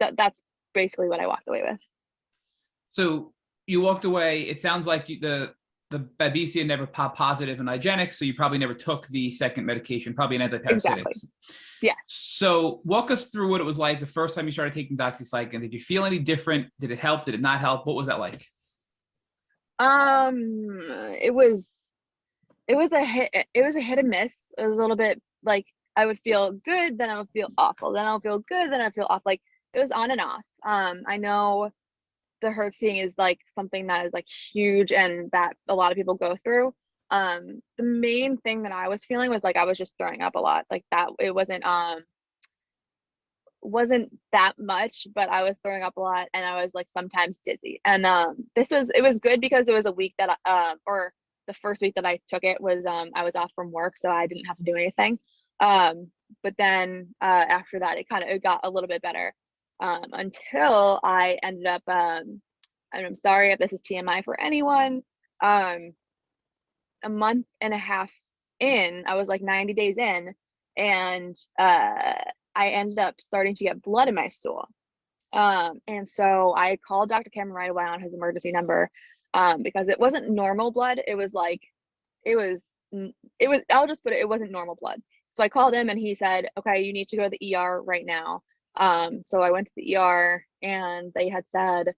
that's basically what I walked away with. So you walked away, it sounds like the Babesia never popped positive in IGNX, so you probably never took the second medication, probably an antiparasitic. Exactly. Yeah. So walk us through what it was like the first time you started taking doxycycline. Did you feel any different? Did it help? Did it not help? What was that like? It was a hit and miss. It was a little bit like I would feel good, then I would feel awful, then I'll feel good, then I feel off. Like it was on and off. I know the herpesing is like something that is like huge and that a lot of people go through. The main thing that I was feeling was like I was just throwing up a lot. Like that it wasn't that much, but I was throwing up a lot and I was like sometimes dizzy. And it was good because it was a week that or the first week that I took it was I was off from work, so I didn't have to do anything. But then after that it got a little bit better. Until I ended up, and I'm sorry if this is TMI for anyone, a month and a half in, I was like 90 days in, and I ended up starting to get blood in my stool. And so I called Dr. Cameron right away on his emergency number because it wasn't normal blood. It was like, it was I'll just put it, it wasn't normal blood. So I called him and he said, okay, you need to go to the ER right now. So I went to the ER and they had said,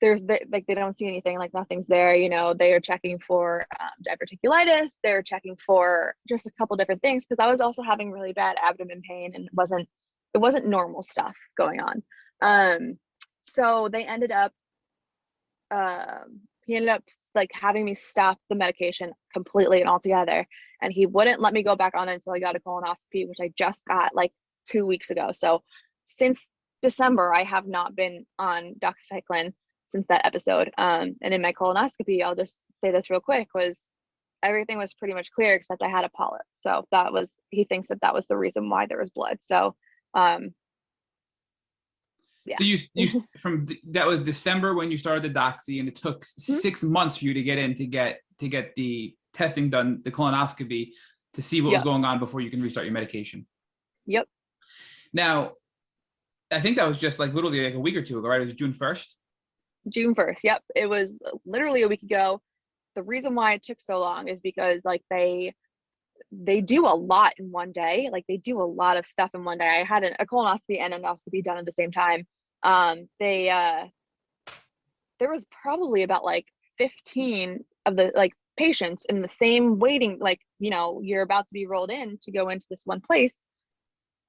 like they don't see anything, like nothing's there, you know. They are checking for diverticulitis, they're checking for just a couple different things, because I was also having really bad abdomen pain and it wasn't normal stuff going on. So they ended up he ended up like having me stop the medication completely and altogether, and he wouldn't let me go back on it until I got a colonoscopy, which I just got like 2 weeks ago. So since December I have not been on doxycycline since that episode. And in my colonoscopy, I'll just say this real quick, was everything was pretty much clear except I had a polyp. So he thinks that was the reason why there was blood. So yeah. So that was December when you started the doxy, and it took 6 months for you to get in to get the testing done, the colonoscopy, to see what was going on before you can restart your medication. Yep. Now, I think that was just like literally like a week or two ago, right? It was June 1st. June 1st. Yep. It was literally a week ago. The reason why it took so long is because like they do a lot in one day. Like they do a lot of stuff in one day. I had a colonoscopy and endoscopy done at the same time. There was probably about like 15 of the like patients in the same waiting, like, you know, you're about to be rolled in to go into this one place.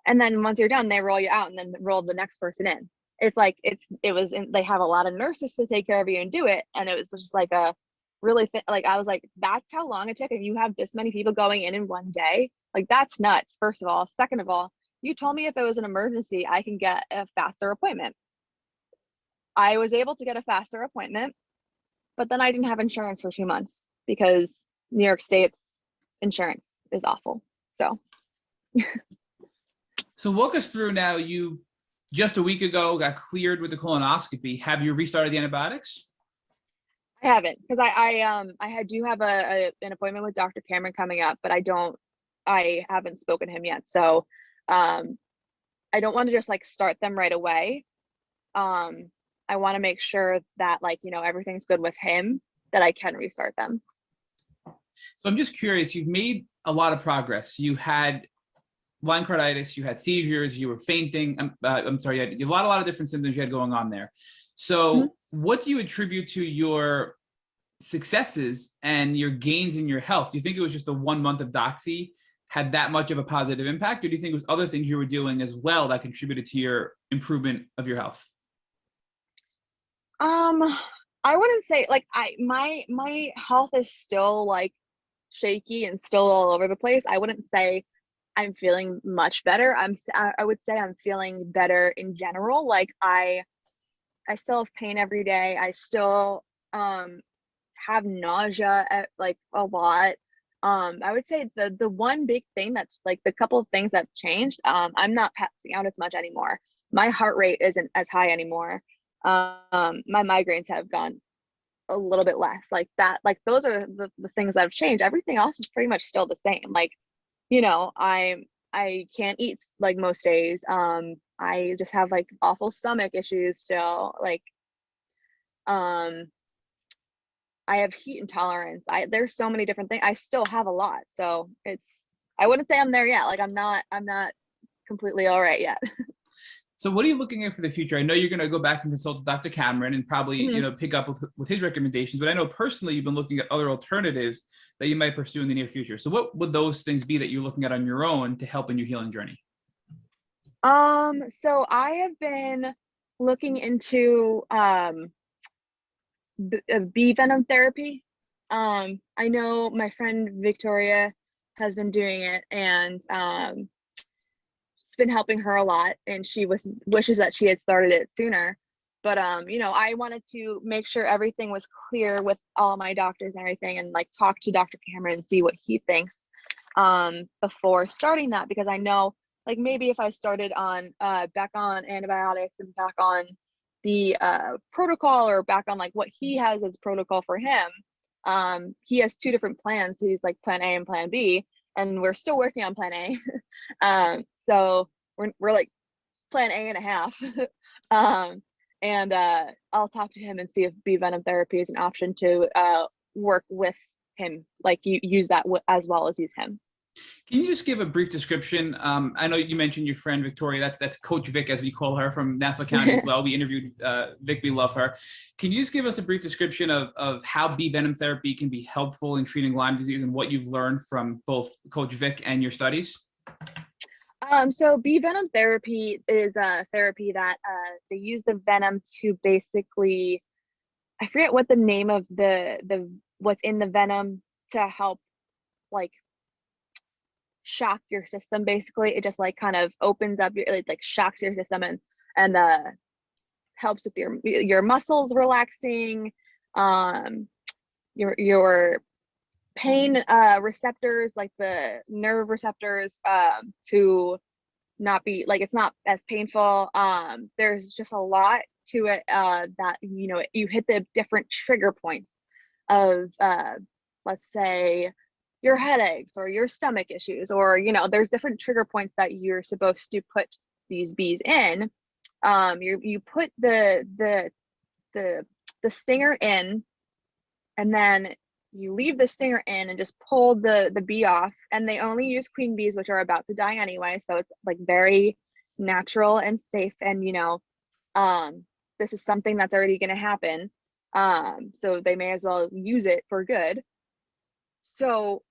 And then once you're done, they roll you out and then roll the next person in. It's like, they have a lot of nurses to take care of you and do it. And it was just like a really, like, I was like, that's how long it took. And you have this many people going in one day. Like, that's nuts, first of all. Second of all, you told me if it was an emergency, I can get a faster appointment. I was able to get a faster appointment, but then I didn't have insurance for 2 months because New York State's insurance is awful. So walk us through now. You just a week ago got cleared with the colonoscopy. Have you restarted the antibiotics? I haven't, because I do have an appointment with Dr. Cameron coming up, but I haven't spoken to him yet. So I don't want to just like start them right away. I want to make sure that, like, you know, everything's good with him, that I can restart them. So I'm just curious, you've made a lot of progress. You had Lyme carditis, you had seizures, you were fainting. I'm sorry, you had a lot of different symptoms you had going on there. So what do you attribute to your successes and your gains in your health? Do you think it was just the 1 month of doxy had that much of a positive impact, or do you think it was other things you were doing as well that contributed to your improvement of your health? I wouldn't say, like, my health is still like shaky and still all over the place. I wouldn't say I'm feeling much better. I would say I'm feeling better in general. Like I still have pain every day. I still have nausea like a lot. I would say the one big thing that's like the couple of things that changed, I'm not passing out as much anymore. My heart rate isn't as high anymore. My migraines have gone a little bit less, like that. Like those are the things that have changed. Everything else is pretty much still the same. Like, you know, I can't eat like most days. I just have like awful stomach issues still. Like, I have heat intolerance. There's so many different things. I still have a lot. So I wouldn't say I'm there yet. Like I'm not completely all right yet. So what are you looking at for the future? I know you're going to go back and consult with Dr. Cameron and probably, you know, pick up with his recommendations, but I know personally you've been looking at other alternatives that you might pursue in the near future. So what would those things be that you're looking at on your own to help in your healing journey? So I have been looking into bee venom therapy. I know my friend Victoria has been doing it, and it's been helping her a lot, and she wishes that she had started it sooner. But you know, I wanted to make sure everything was clear with all my doctors and everything, and like talk to Dr. Cameron and see what he thinks before starting that, because I know, like, maybe if I started on back on antibiotics and back on the protocol, or back on like what he has as protocol for him, he has 2 different plans. So he's like plan A and plan B, and we're still working on plan A. So we're like plan A and a half. And I'll talk to him and see if bee venom therapy is an option to work with him, like you use that as well as use him. Can you just give a brief description? I know you mentioned your friend Victoria. That's Coach Vic, as we call her, from Nassau County as well. We interviewed Vic. We love her. Can you just give us a brief description of how bee venom therapy can be helpful in treating Lyme disease and what you've learned from both Coach Vic and your studies? So bee venom therapy is a therapy that they use the venom to basically, I forget what the name of the what's in the venom to help like shock your system. Basically, it just like kind of opens up it like shocks your system and helps with your muscles relaxing, your pain receptors, like the nerve receptors, to not be like, it's not as painful. There's just a lot to it that, you know, you hit the different trigger points of let's say your headaches or your stomach issues, or, you know, there's different trigger points that you're supposed to put these bees in. You put the stinger in, and then you leave the stinger in and just pull the bee off. And they only use queen bees, which are about to die anyway, so it's like very natural and safe. And, you know, this is something that's already going to happen, so they may as well use it for good. So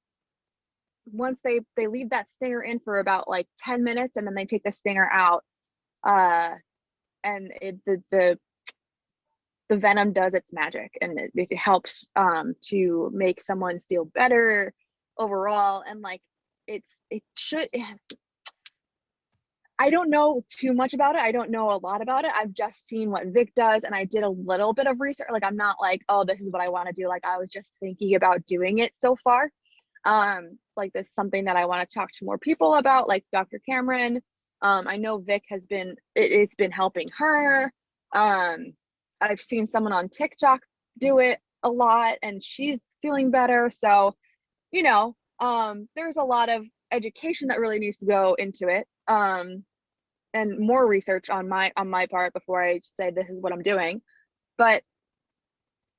once they leave that stinger in for about like 10 minutes, and then they take the stinger out, and the venom does its magic, and it helps to make someone feel better overall. And like I don't know too much about it. I don't know a lot about it. I've just seen what Vic does, and I did a little bit of research. Like, I'm not like, oh, this is what I want to do. Like, I was just thinking about doing it so far. Like, this is something that I want to talk to more people about, like Dr. Cameron. I know Vic has been, it's been helping her. I've seen someone on TikTok do it a lot, and she's feeling better. So, you know, there's a lot of education that really needs to go into it, and more research on my part before I say this is what I'm doing. But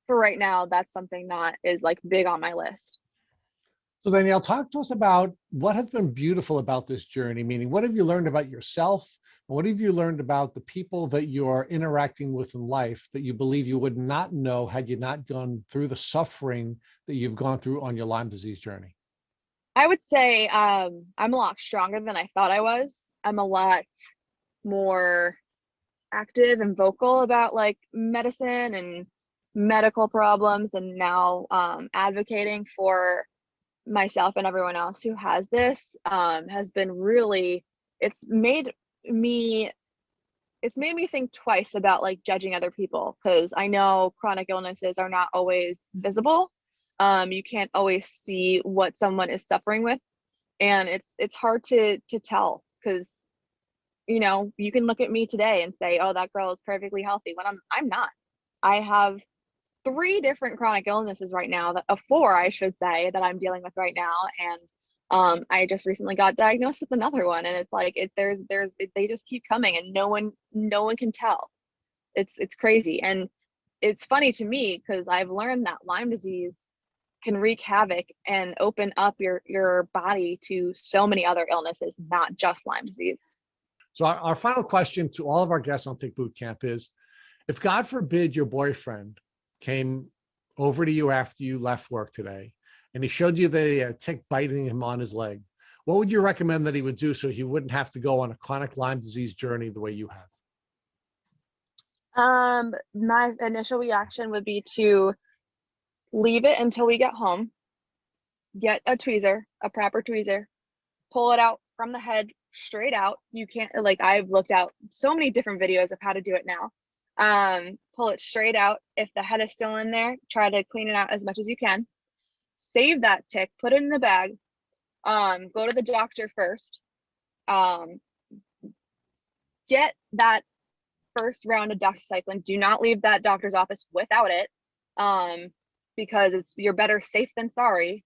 for right now, that's something that is like big on my list. So Danielle, talk to us about what has been beautiful about this journey, meaning what have you learned about yourself? And what have you learned about the people that you are interacting with in life that you believe you would not know had you not gone through the suffering that you've gone through on your Lyme disease journey? I would say I'm a lot stronger than I thought I was. I'm a lot more active and vocal about like medicine and medical problems, and now advocating for myself and everyone else who has this has been really, it's made me think twice about like judging other people, because I know chronic illnesses are not always visible. You can't always see what someone is suffering with, and it's hard to tell, because, you know, you can look at me today and say, oh, that girl is perfectly healthy, when I'm not. I have 3 different chronic illnesses right now, that 4 I should say, that I'm dealing with right now. And I just recently got diagnosed with another one, and it's like they just keep coming, and no one can tell. It's crazy. And it's funny to me, because I've learned that Lyme disease can wreak havoc and open up your body to so many other illnesses, not just Lyme disease. So our final question to all of our guests on Tick Boot Camp is, if God forbid your boyfriend came over to you after you left work today and he showed you the tick biting him on his leg, what would you recommend that he would do so he wouldn't have to go on a chronic Lyme disease journey the way you have? My initial reaction would be to leave it until we get home, get a tweezer, a proper tweezer, pull it out from the head straight out. You can't, like, I've looked out so many different videos of how to do it now. Pull it straight out. If the head is still in there, try to clean it out as much as you can. Save that tick, put it in the bag, go to the doctor first, get that first round of doxycycline. Do not leave that doctor's office without it, because you're better safe than sorry.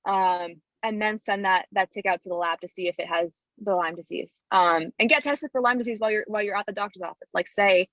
And then send that tick out to the lab to see if it has the Lyme disease, and get tested for Lyme disease while you're at the doctor's office. Like, say,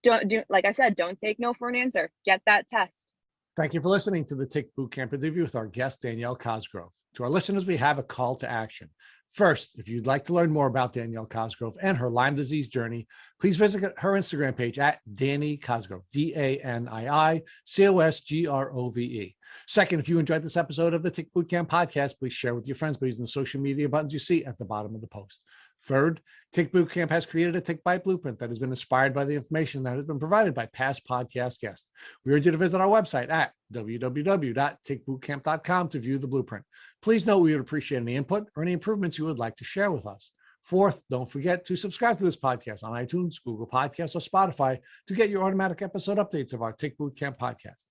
don't do, like I said, don't take no for an answer. Get that test. Thank you for listening to the Tick Bootcamp interview with our guest, Danielle Cosgrave. To our listeners, we have a call to action. First, if you'd like to learn more about Danielle Cosgrave and her Lyme disease journey, please visit her Instagram page at Danny Cosgrove, DANII-COSGROVE. Second, if you enjoyed this episode of the Tick Bootcamp podcast, please share with your friends by using the social media buttons you see at the bottom of the post. Third, Tick Bootcamp has created a Tick Bite blueprint that has been inspired by the information that has been provided by past podcast guests. We urge you to visit our website at www.tickbootcamp.com to view the blueprint. Please note we would appreciate any input or any improvements you would like to share with us. Fourth, don't forget to subscribe to this podcast on iTunes, Google Podcasts, or Spotify to get your automatic episode updates of our Tick Bootcamp podcast.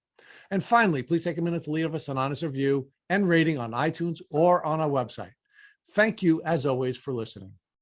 And finally, please take a minute to leave us an honest review and rating on iTunes or on our website. Thank you, as always, for listening.